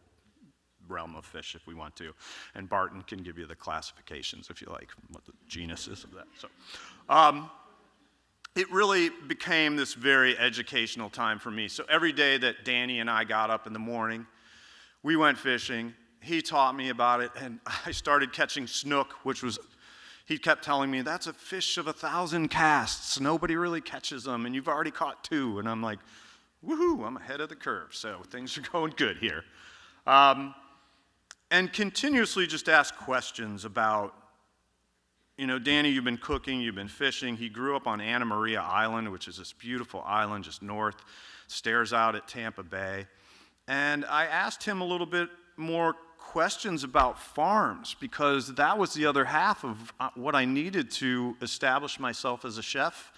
realm of fish if we want to. And Barton can give you the classifications if you like, what the genus is of that. So, it really became this very educational time for me. So every day that Danny and I got up in the morning, we went fishing. He taught me about it, and I started catching snook, which was, he kept telling me, that's a fish of 1,000 casts. Nobody really catches them, and you've already caught 2. And I'm like, woohoo, I'm ahead of the curve, so things are going good here. And continuously just ask questions about, Danny, you've been cooking, you've been fishing. He grew up on Anna Maria Island, which is this beautiful island just north, stares out at Tampa Bay. And I asked him a little bit more questions about farms, because that was the other half of what I needed to establish myself as a chef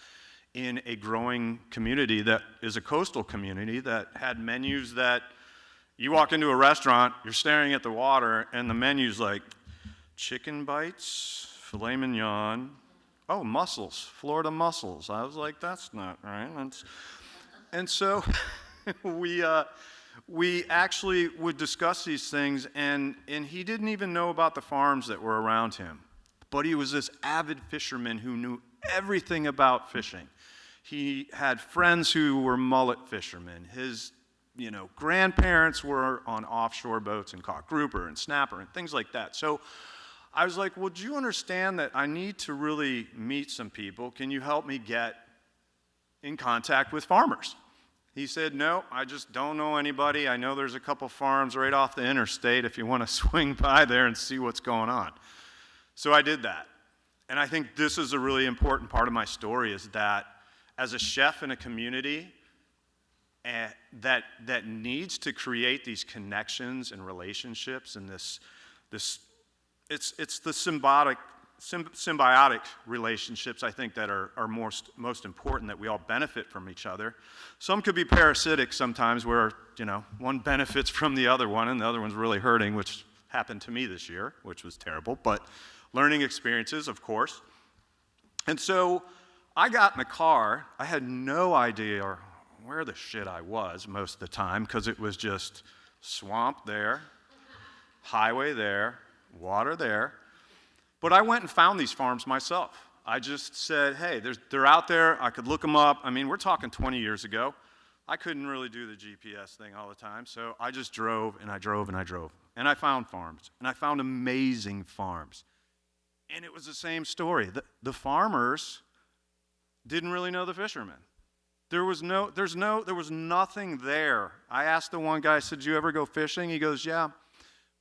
in a growing community that is a coastal community that had menus that you walk into a restaurant, you're staring at the water, and the menu's like chicken bites, filet mignon, oh, mussels, Florida mussels. I was like, that's not right. And so we actually would discuss these things, and he didn't even know about the farms that were around him. But he was this avid fisherman who knew everything about fishing. He had friends who were mullet fishermen. His grandparents were on offshore boats and caught grouper and snapper and things like that. So I was like, well, do you understand that I need to really meet some people? Can you help me get in contact with farmers? He said, no, I just don't know anybody. I know there's a couple farms right off the interstate if you want to swing by there and see what's going on. So I did that. And I think this is a really important part of my story, is that as a chef in a community that needs to create these connections and relationships, and it's the symbiotic relationships, I think, that are most important, that we all benefit from each other. Some could be parasitic sometimes, where one benefits from the other one and the other one's really hurting, which happened to me this year, which was terrible, but learning experiences, of course. And so I got in the car. I had no idea where the shit I was most of the time, because it was just swamp there, highway there, water there. But I went and found these farms myself. I just said, hey, they're out there. I could look them up. I mean, we're talking 20 years ago. I couldn't really do the GPS thing all the time, so I just drove and I drove and I drove. And I found farms, and I found amazing farms. And it was the same story. The farmers didn't really know the fishermen. There was nothing there. I asked the one guy, I said, did you ever go fishing? He goes, yeah.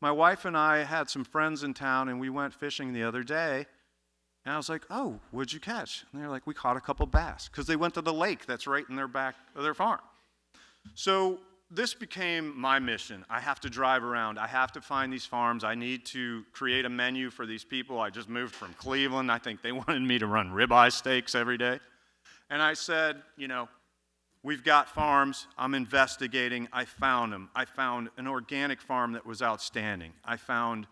My wife and I had some friends in town, and we went fishing the other day. And I was like, oh, what'd you catch? And they're like, we caught a couple bass, because they went to the lake that's right in their back of their farm. So this became my mission. I have to drive around. I have to find these farms. I need to create a menu for these people. I just moved from Cleveland. I think they wanted me to run ribeye steaks every day. And I said, we've got farms. I'm investigating. I found them. I found an organic farm that was outstanding. I found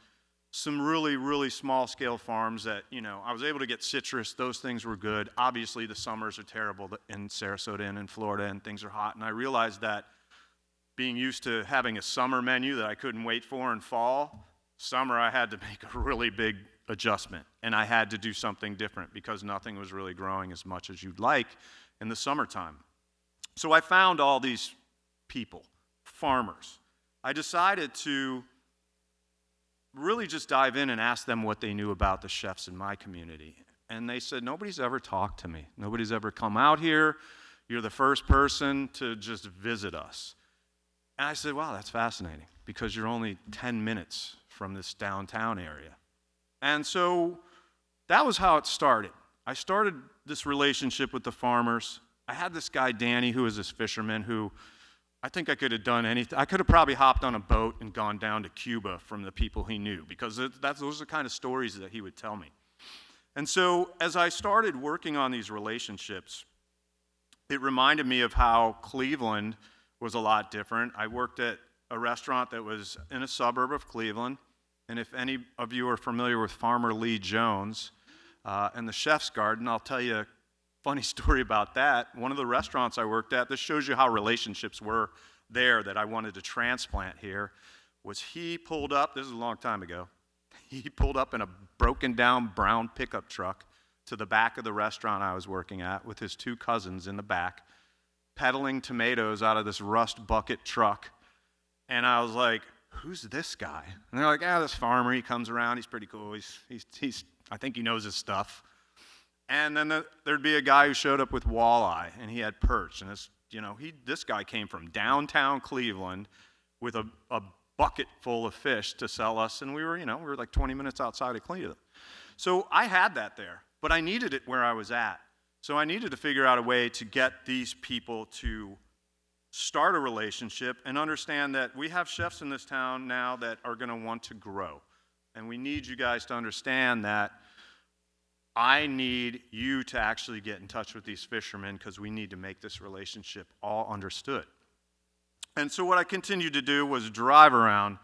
some really, really small-scale farms that, I was able to get citrus. Those things were good. Obviously, the summers are terrible in Sarasota and in Florida, and things are hot. And I realized that being used to having a summer menu that I couldn't wait for in fall, summer I had to make a really big adjustment. And I had to do something different, because nothing was really growing as much as you'd like in the summertime. So I found all these people, farmers. I decided to really just dive in and ask them what they knew about the chefs in my community. And they said, nobody's ever talked to me. Nobody's ever come out here. You're the first person to just visit us. And I said, wow, that's fascinating, because you're only 10 minutes from this downtown area. And so that was how it started. I started this relationship with the farmers. I had this guy, Danny, who was this fisherman who I think I could have done anything. I could have probably hopped on a boat and gone down to Cuba from the people he knew, because those are the kind of stories that he would tell me. And so as I started working on these relationships, it reminded me of how Cleveland was a lot different. I worked at a restaurant that was in a suburb of Cleveland, and if any of you are familiar with Farmer Lee Jones and the Chef's Garden, I'll tell you funny story about that. One of the restaurants I worked at, this shows you how relationships were there that I wanted to transplant here, was he pulled up, this is a long time ago, he pulled up in a broken down brown pickup truck to the back of the restaurant I was working at with his 2 cousins in the back, peddling tomatoes out of this rust bucket truck. And I was like, who's this guy? And they're like, this farmer, he comes around, he's pretty cool, he's I think he knows his stuff. And then there'd be a guy who showed up with walleye, and he had perch, and this guy came from downtown Cleveland with a bucket full of fish to sell us, and we were like 20 minutes outside of Cleveland. So I had that there, but I needed it where I was at. So I needed to figure out a way to get these people to start a relationship and understand that we have chefs in this town now that are going to want to grow. And we need you guys to understand that I need you to actually get in touch with these fishermen because we need to make this relationship all understood. And so what I continued to do was drive around,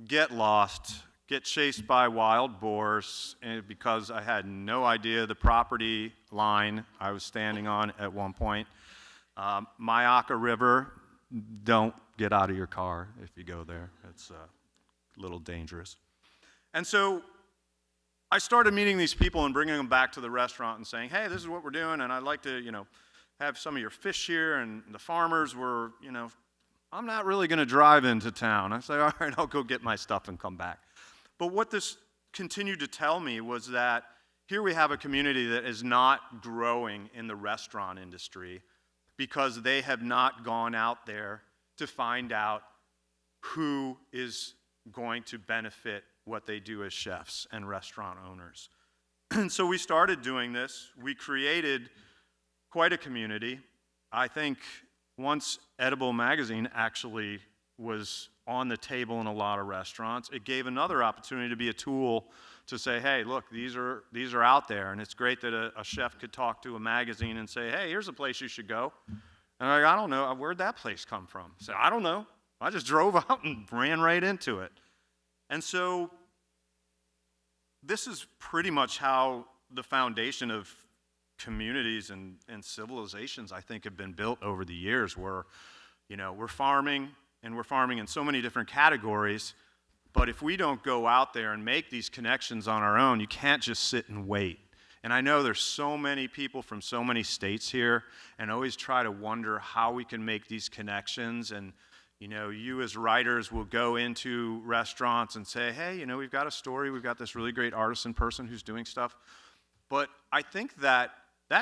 get lost, get chased by wild boars because I had no idea the property line I was standing on at one point. Myaka River, don't get out of your car if you go there. It's a little dangerous. And so I started meeting these people and bringing them back to the restaurant and saying, hey, this is what we're doing, and I'd like to, have some of your fish here. And the farmers were, I'm not really going to drive into town. I say, all right, I'll go get my stuff and come back. But what this continued to tell me was that here we have a community that is not growing in the restaurant industry because they have not gone out there to find out who is going to benefit what they do as chefs and restaurant owners. And so we started doing this. We created quite a community. I think once Edible Magazine actually was on the table in a lot of restaurants, it gave another opportunity to be a tool to say, hey, look, these are out there, and it's great that a chef could talk to a magazine and say, hey, here's a place you should go. And I'm like, I don't know, where'd that place come from? I said, I don't know. I just drove out and ran right into it. And so this is pretty much how the foundation of communities and civilizations, I think, have been built over the years, where, we're farming, and we're farming in so many different categories, but if we don't go out there and make these connections on our own, you can't just sit and wait. And I know there's so many people from so many states here, and always try to wonder how we can make these connections. And you as writers will go into restaurants and say, hey, we've got a story, we've got this really great artisan person who's doing stuff. But I think that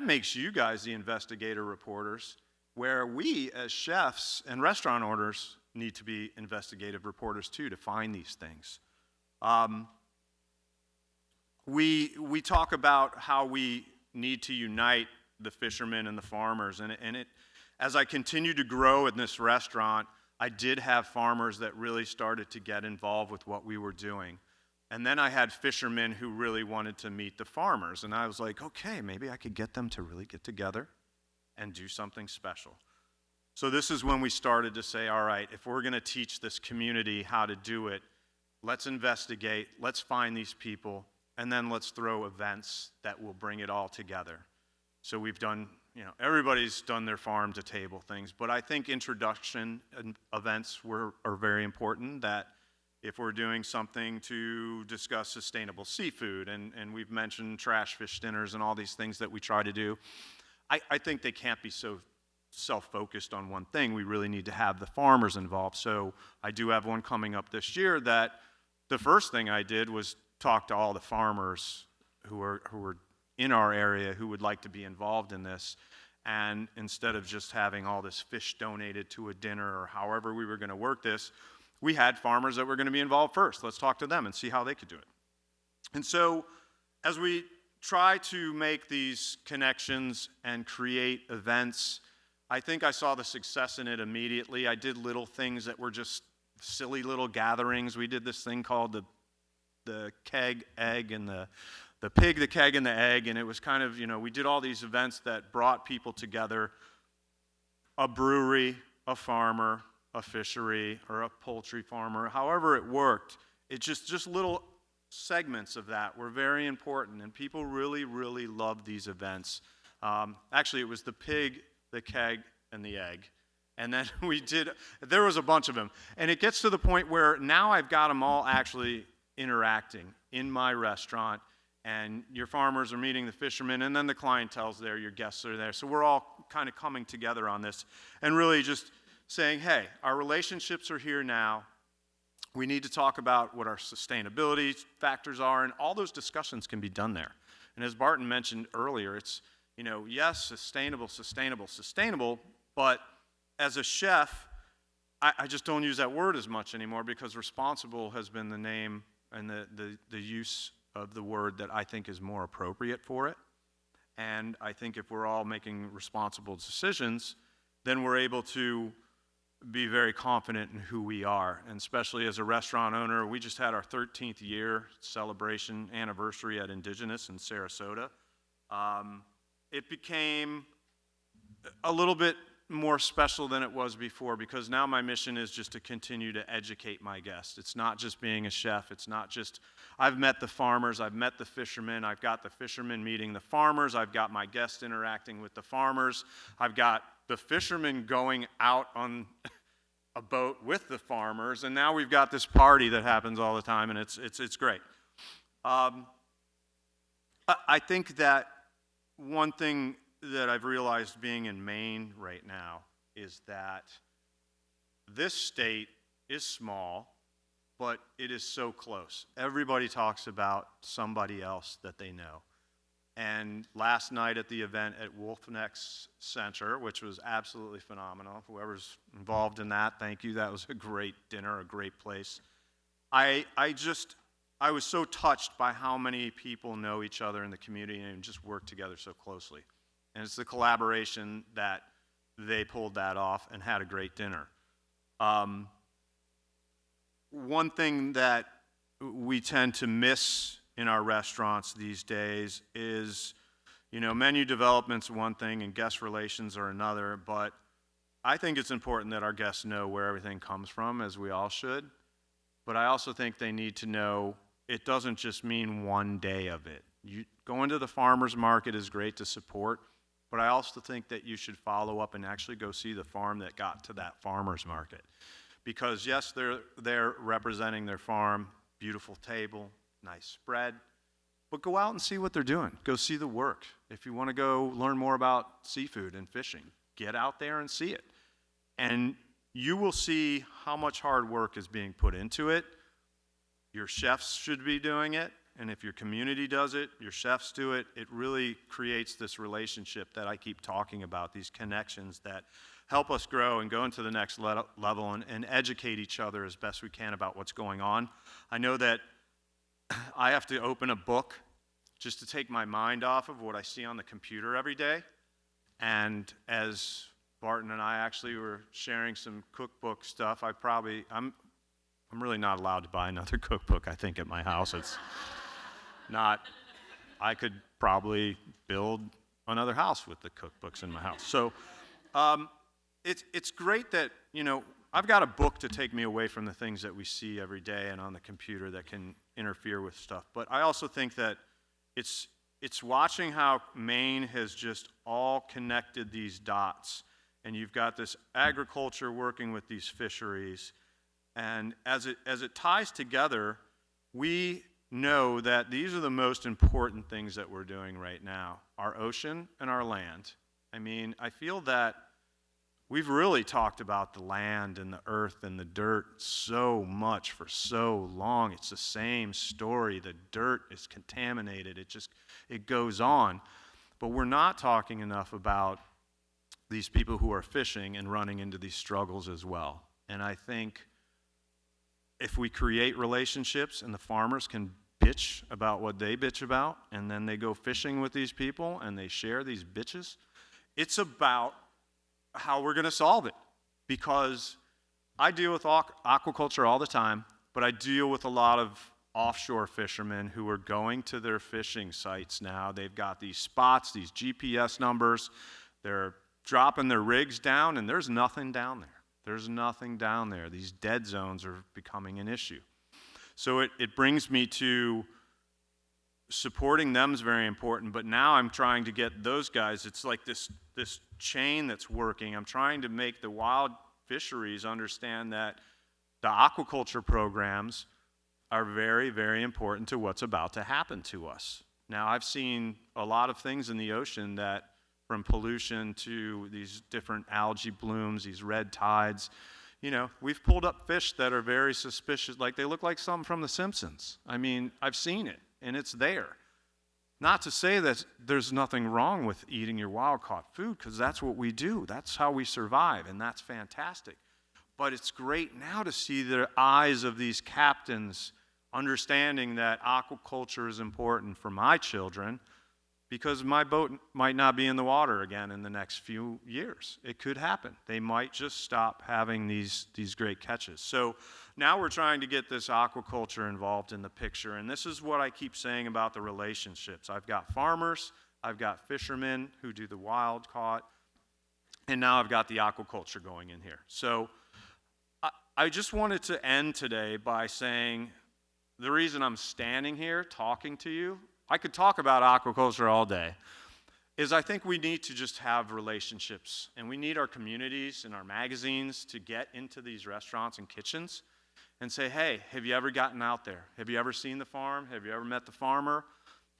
makes you guys the investigator reporters, where we as chefs and restaurant owners need to be investigative reporters too, to find these things. We talk about how we need to unite the fishermen and the farmers, and as I continued to grow in this restaurant, I did have farmers that really started to get involved with what we were doing. And then I had fishermen who really wanted to meet the farmers. And I was like, okay, maybe I could get them to really get together and do something special. So this is when we started to say, all right, if we're going to teach this community how to do it, let's investigate, let's find these people, and then let's throw events that will bring it all together. So we've done, everybody's done their farm to table things, but I think introduction events are very important, that if we're doing something to discuss sustainable seafood, and we've mentioned trash fish dinners and all these things that we try to do, I think they can't be so self-focused on one thing. We really need to have the farmers involved. So I do have one coming up this year that the first thing I did was talk to all the farmers who are in our area who would like to be involved in this. And instead of just having all this fish donated to a dinner or however we were going to work this, we had farmers that were going to be involved first. Let's talk to them and see how they could do it. And so as we try to make these connections and create events, I think I saw the success in it immediately. I did little things that were just silly little gatherings. We did this thing called the keg, egg, and the pig, the keg, and the egg, and it was kind of, we did all these events that brought people together, a brewery, a farmer, a fishery, or a poultry farmer, however it worked. It just little segments of that were very important, and people really, really loved these events. Actually, it was the pig, the keg, and the egg. And then there was a bunch of them. And it gets to the point where now I've got them all actually interacting in my restaurant. And your farmers are meeting the fishermen, and then the clientele's there, your guests are there. So we're all kind of coming together on this and really just saying, hey, our relationships are here now. We need to talk about what our sustainability factors are, and all those discussions can be done there. And as Barton mentioned earlier, it's, yes, sustainable, but as a chef, I just don't use that word as much anymore because responsible has been the name and the use of the word that I think is more appropriate for it. And I think if we're all making responsible decisions, then we're able to be very confident in who we are. And especially as a restaurant owner, we just had our 13th year celebration anniversary at Indigenous in Sarasota. It became a little bit more special than it was before because now my mission is just to continue to educate my guests. It's not just being a chef. It's not just, I've met the farmers, I've met the fishermen, I've got the fishermen meeting the farmers, I've got my guests interacting with the farmers, I've got the fishermen going out on a boat with the farmers, and now we've got this party that happens all the time, and it's great. I think that one thing that I've realized being in Maine right now is that this state is small, but it is so close. Everybody talks about somebody else that they know. And last night at the event at Wolfneck's Center, which was absolutely phenomenal, whoever's involved in that, thank you. That was a great dinner, a great place. I was so touched by how many people know each other in the community and just work together so closely. And it's the collaboration that they pulled that off and had a great dinner. One thing that we tend to miss in our restaurants these days is, menu development's one thing and guest relations are another, but I think it's important that our guests know where everything comes from, as we all should. But I also think they need to know it doesn't just mean one day of it. Going to the farmer's market is great to support, but I also think that you should follow up and actually go see the farm that got to that farmer's market. Because yes, they're representing their farm, beautiful table, nice spread, but go out and see what they're doing. Go see the work. If you want to go learn more about seafood and fishing, get out there and see it. And you will see how much hard work is being put into it. Your chefs should be doing it. And if your community does it, your chefs do it, it really creates this relationship that I keep talking about, these connections that help us grow and go into the next level and educate each other as best we can about what's going on. I know that I have to open a book just to take my mind off of what I see on the computer every day. And as Barton and I actually were sharing some cookbook stuff, I'm really not allowed to buy another cookbook, I think, at my house. It's not, I could probably build another house with the cookbooks in my house. So it's great that, I've got a book to take me away from the things that we see every day and on the computer that can interfere with stuff. But I also think that it's watching how Maine has just all connected these dots. And you've got this agriculture working with these fisheries. And as it ties together, we know that these are the most important things that we're doing right now, our ocean and our land. I mean, I feel that we've really talked about the land and the earth and the dirt so much for so long. It's the same story. The dirt is contaminated. It goes on. But we're not talking enough about these people who are fishing and running into these struggles as well. And I think if we create relationships and the farmers can bitch about what they bitch about, and then they go fishing with these people and they share these bitches, it's about how we're going to solve it. Because I deal with aquaculture all the time, but I deal with a lot of offshore fishermen who are going to their fishing sites now. They've got these spots, these GPS numbers. They're dropping their rigs down, and there's nothing down there. There's nothing down there. These dead zones are becoming an issue. So it brings me to supporting them is very important, but now I'm trying to get those guys, it's like this chain that's working. I'm trying to make the wild fisheries understand that the aquaculture programs are very, very important to what's about to happen to us. Now, I've seen a lot of things in the ocean that, from pollution to these different algae blooms, these red tides, you know, we've pulled up fish that are very suspicious, like they look like something from The Simpsons. I mean, I've seen it, and it's there. Not to say that there's nothing wrong with eating your wild-caught food, because that's what we do. That's how we survive, and that's fantastic. But it's great now to see the eyes of these captains understanding that aquaculture is important for my children, because my boat might not be in the water again in the next few years. It could happen. They might just stop having these great catches. So now we're trying to get this aquaculture involved in the picture, and this is what I keep saying about the relationships. I've got farmers, I've got fishermen who do the wild caught, and now I've got the aquaculture going in here. So I just wanted to end today by saying the reason I'm standing here talking to you, I could talk about aquaculture all day, is I think we need to just have relationships, and we need our communities and our magazines to get into these restaurants and kitchens and say, hey, have you ever gotten out there? Have you ever seen the farm? Have you ever met the farmer?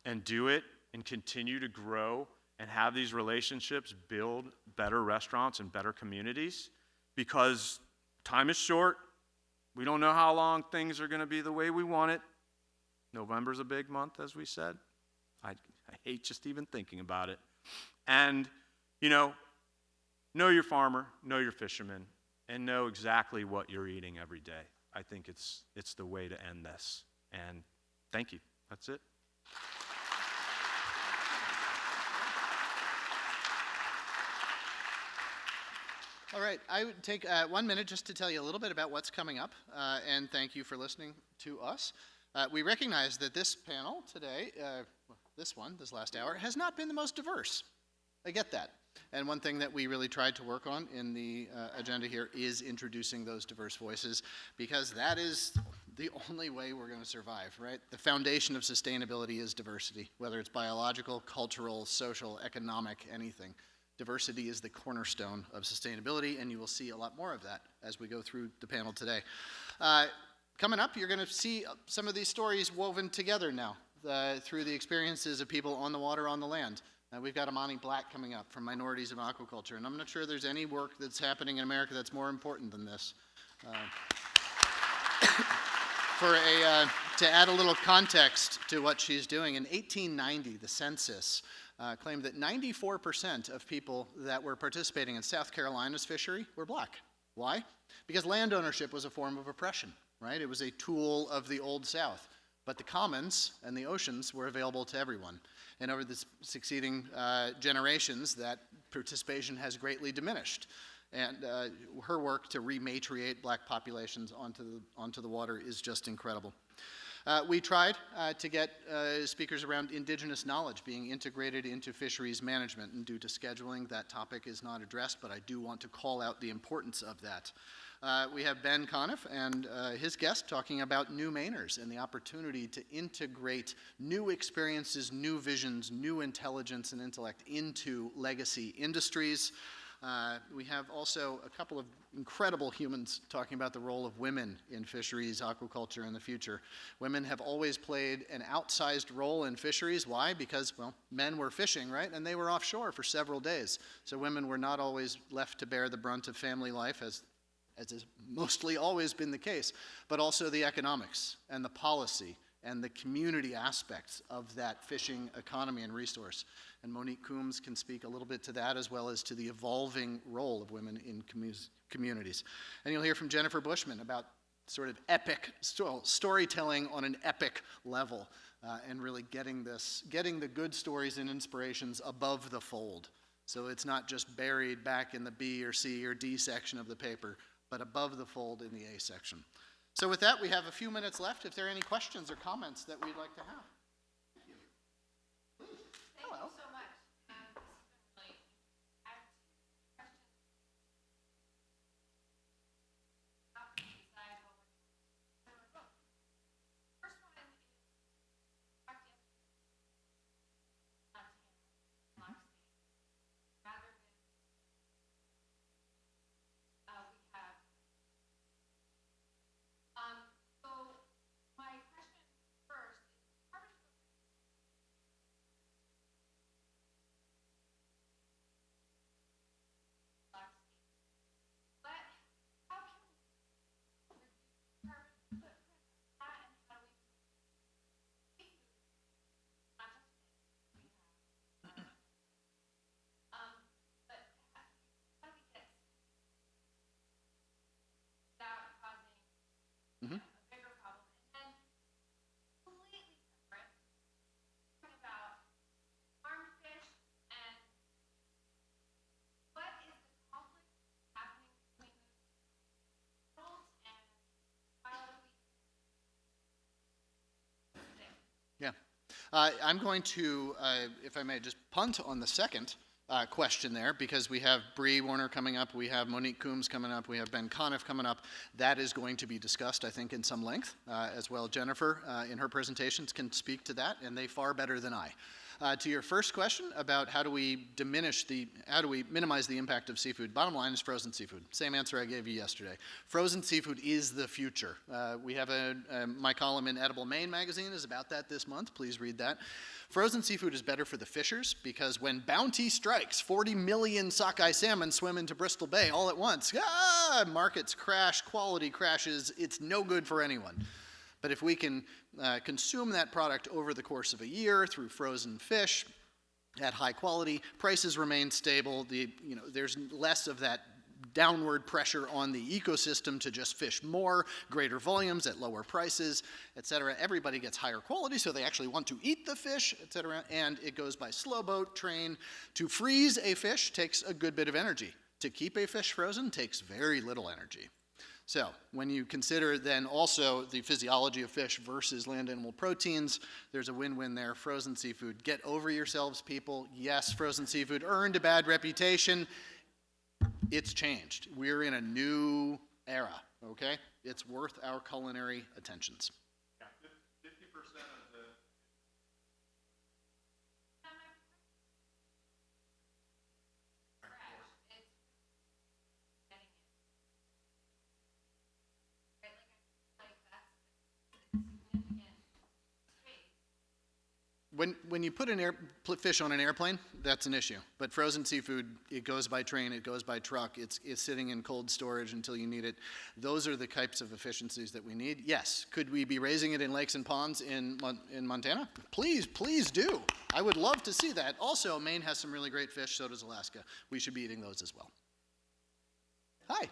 And do it and continue to grow and have these relationships build better restaurants and better communities, because time is short. We don't know how long things are going to be the way we want it. November's a big month, as we said. I hate just even thinking about it. And, you know your farmer, know your fisherman, and know exactly what you're eating every day. I think it's the way to end this. And thank you. That's it. All right, I would take 1 minute just to tell you a little bit about what's coming up, and thank you for listening to us. We recognize that this panel today, this last hour, has not been the most diverse. I get that. And one thing that we really tried to work on in the agenda here is introducing those diverse voices, because that is the only way we're going to survive, right? The foundation of sustainability is diversity, whether it's biological, cultural, social, economic, anything. Diversity is the cornerstone of sustainability, and you will see a lot more of that as we go through the panel today. Coming up, you're going to see some of these stories woven together now through the experiences of people on the water, on the land. We've got Amani Black coming up from Minorities of Aquaculture, and I'm not sure there's any work that's happening in America that's more important than this. To add a little context to what she's doing, in 1890, the census claimed that 94% of people that were participating in South Carolina's fishery were black. Why? Because land ownership was a form of oppression, right? It was a tool of the Old South. But the commons and the oceans were available to everyone. And over the succeeding generations, that participation has greatly diminished. And her work to rematriate black populations onto the water is just incredible. We tried to get speakers around indigenous knowledge being integrated into fisheries management, and due to scheduling, that topic is not addressed, but I do want to call out the importance of that. We have Ben Conniff and his guest talking about new Mainers and the opportunity to integrate new experiences, new visions, new intelligence and intellect into legacy industries. We have also a couple of incredible humans talking about the role of women in fisheries, aquaculture in the future. Women have always played an outsized role in fisheries. Why? Because, well, men were fishing, right? And they were offshore for several days. So women were not always left to bear the brunt of family life, as has mostly always been the case, but also the economics and the policy and the community aspects of that fishing economy and resource. And Monique Coombs can speak a little bit to that, as well as to the evolving role of women in communities. And you'll hear from Jennifer Bushman about sort of epic storytelling on an epic level, and really getting the good stories and inspirations above the fold. So it's not just buried back in the B or C or D section of the paper, but above the fold in the A section. So with that, we have a few minutes left. If there are any questions or comments that we'd like to have. Thank you so much. This has been really, I have two questions. First one is, talked yesterday a bigger problem. And then completely separate, talking about farmed fish and what is the conflict happening between those worlds and how do we there? Yeah. I'm going to, if I may, just punt on the second question there, because we have Bree Warner coming up, we have Monique Coombs coming up, we have Ben Conniff coming up. That is going to be discussed, I think, in some length as well. Jennifer, in her presentations, can speak to that, and they far better than I. To your first question about how do we minimize the impact of seafood, bottom line is frozen seafood. Same answer I gave you yesterday. Frozen seafood is the future. We have my column in Edible Maine magazine is about that this month. Please read that. Frozen seafood is better for the fishers because when bounty strikes, 40 million sockeye salmon swim into Bristol Bay all at once. Markets crash, quality crashes. It's no good for anyone. But if we can consume that product over the course of a year through frozen fish at high quality, prices remain stable. There's less of that downward pressure on the ecosystem to just fish more, greater volumes at lower prices, et cetera. Everybody gets higher quality, so they actually want to eat the fish, et cetera. And it goes by slow boat, train. To freeze a fish takes a good bit of energy. To keep a fish frozen takes very little energy. So when you consider then also the physiology of fish versus land animal proteins, there's a win-win there. Frozen seafood. Get over yourselves, people. Yes, frozen seafood earned a bad reputation. It's changed. We're in a new era, okay? It's worth our culinary attentions. Yeah, 50% of the When you put fish on an airplane, that's an issue. But frozen seafood, it goes by train, it goes by truck, it's sitting in cold storage until you need it. Those are the types of efficiencies that we need. Yes, could we be raising it in lakes and ponds in Montana? Please do. I would love to see that. Also, Maine has some really great fish, so does Alaska. We should be eating those as well. Hi.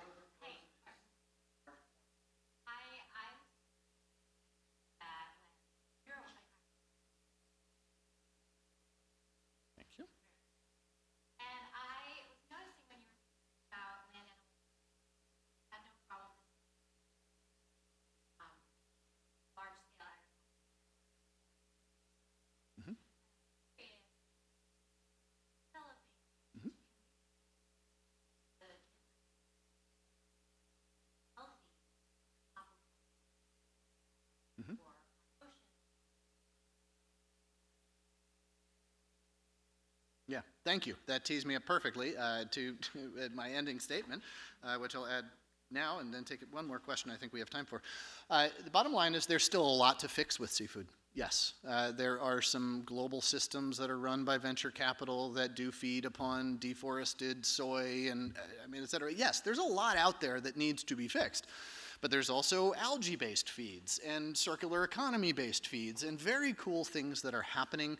Yeah, thank you. That tees me up perfectly to my ending statement, which I'll add now and then take one more question I think we have time for. The bottom line is there's still a lot to fix with seafood. Yes, there are some global systems that are run by venture capital that do feed upon deforested soy and, et cetera. Yes, there's a lot out there that needs to be fixed. But there's also algae-based feeds and circular economy-based feeds and very cool things that are happening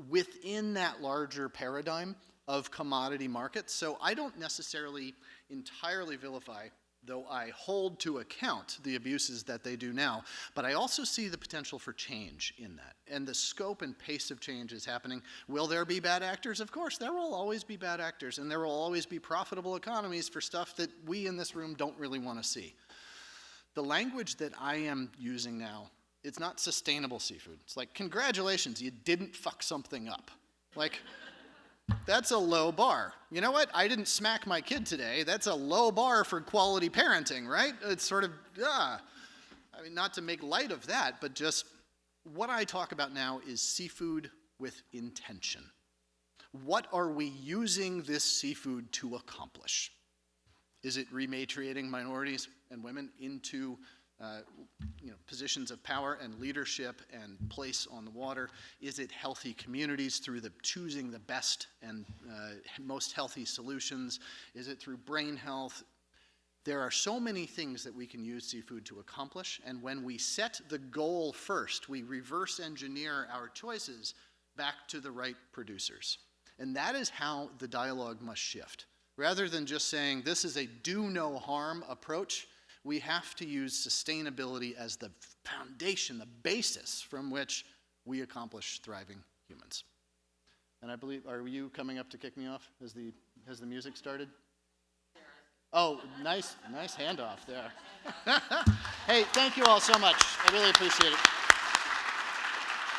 within that larger paradigm of commodity markets. So I don't necessarily entirely vilify, though I hold to account the abuses that they do now, but I also see the potential for change in that. And the scope and pace of change is happening. Will there be bad actors? Of course, there will always be bad actors, and there will always be profitable economies for stuff that we in this room don't really want to see. The language that I am using now, it's not sustainable seafood. It's like, congratulations, you didn't fuck something up. Like, that's a low bar. You know what? I didn't smack my kid today. That's a low bar for quality parenting, right? It's sort of, not to make light of that, but just what I talk about now is seafood with intention. What are we using this seafood to accomplish? Is it rematriating minorities and women into positions of power and leadership and place on the water? Is it healthy communities through choosing the best and most healthy solutions? Is it through brain health? There are so many things that we can use seafood to accomplish, and when we set the goal first, we reverse engineer our choices back to the right producers. And that is how the dialogue must shift. Rather than just saying this is a do no harm approach, we have to use sustainability as the foundation, the basis from which we accomplish thriving humans. And I believe, are you coming up to kick me off? Has the music started? Oh, nice handoff there. Hey, thank you all so much. I really appreciate it.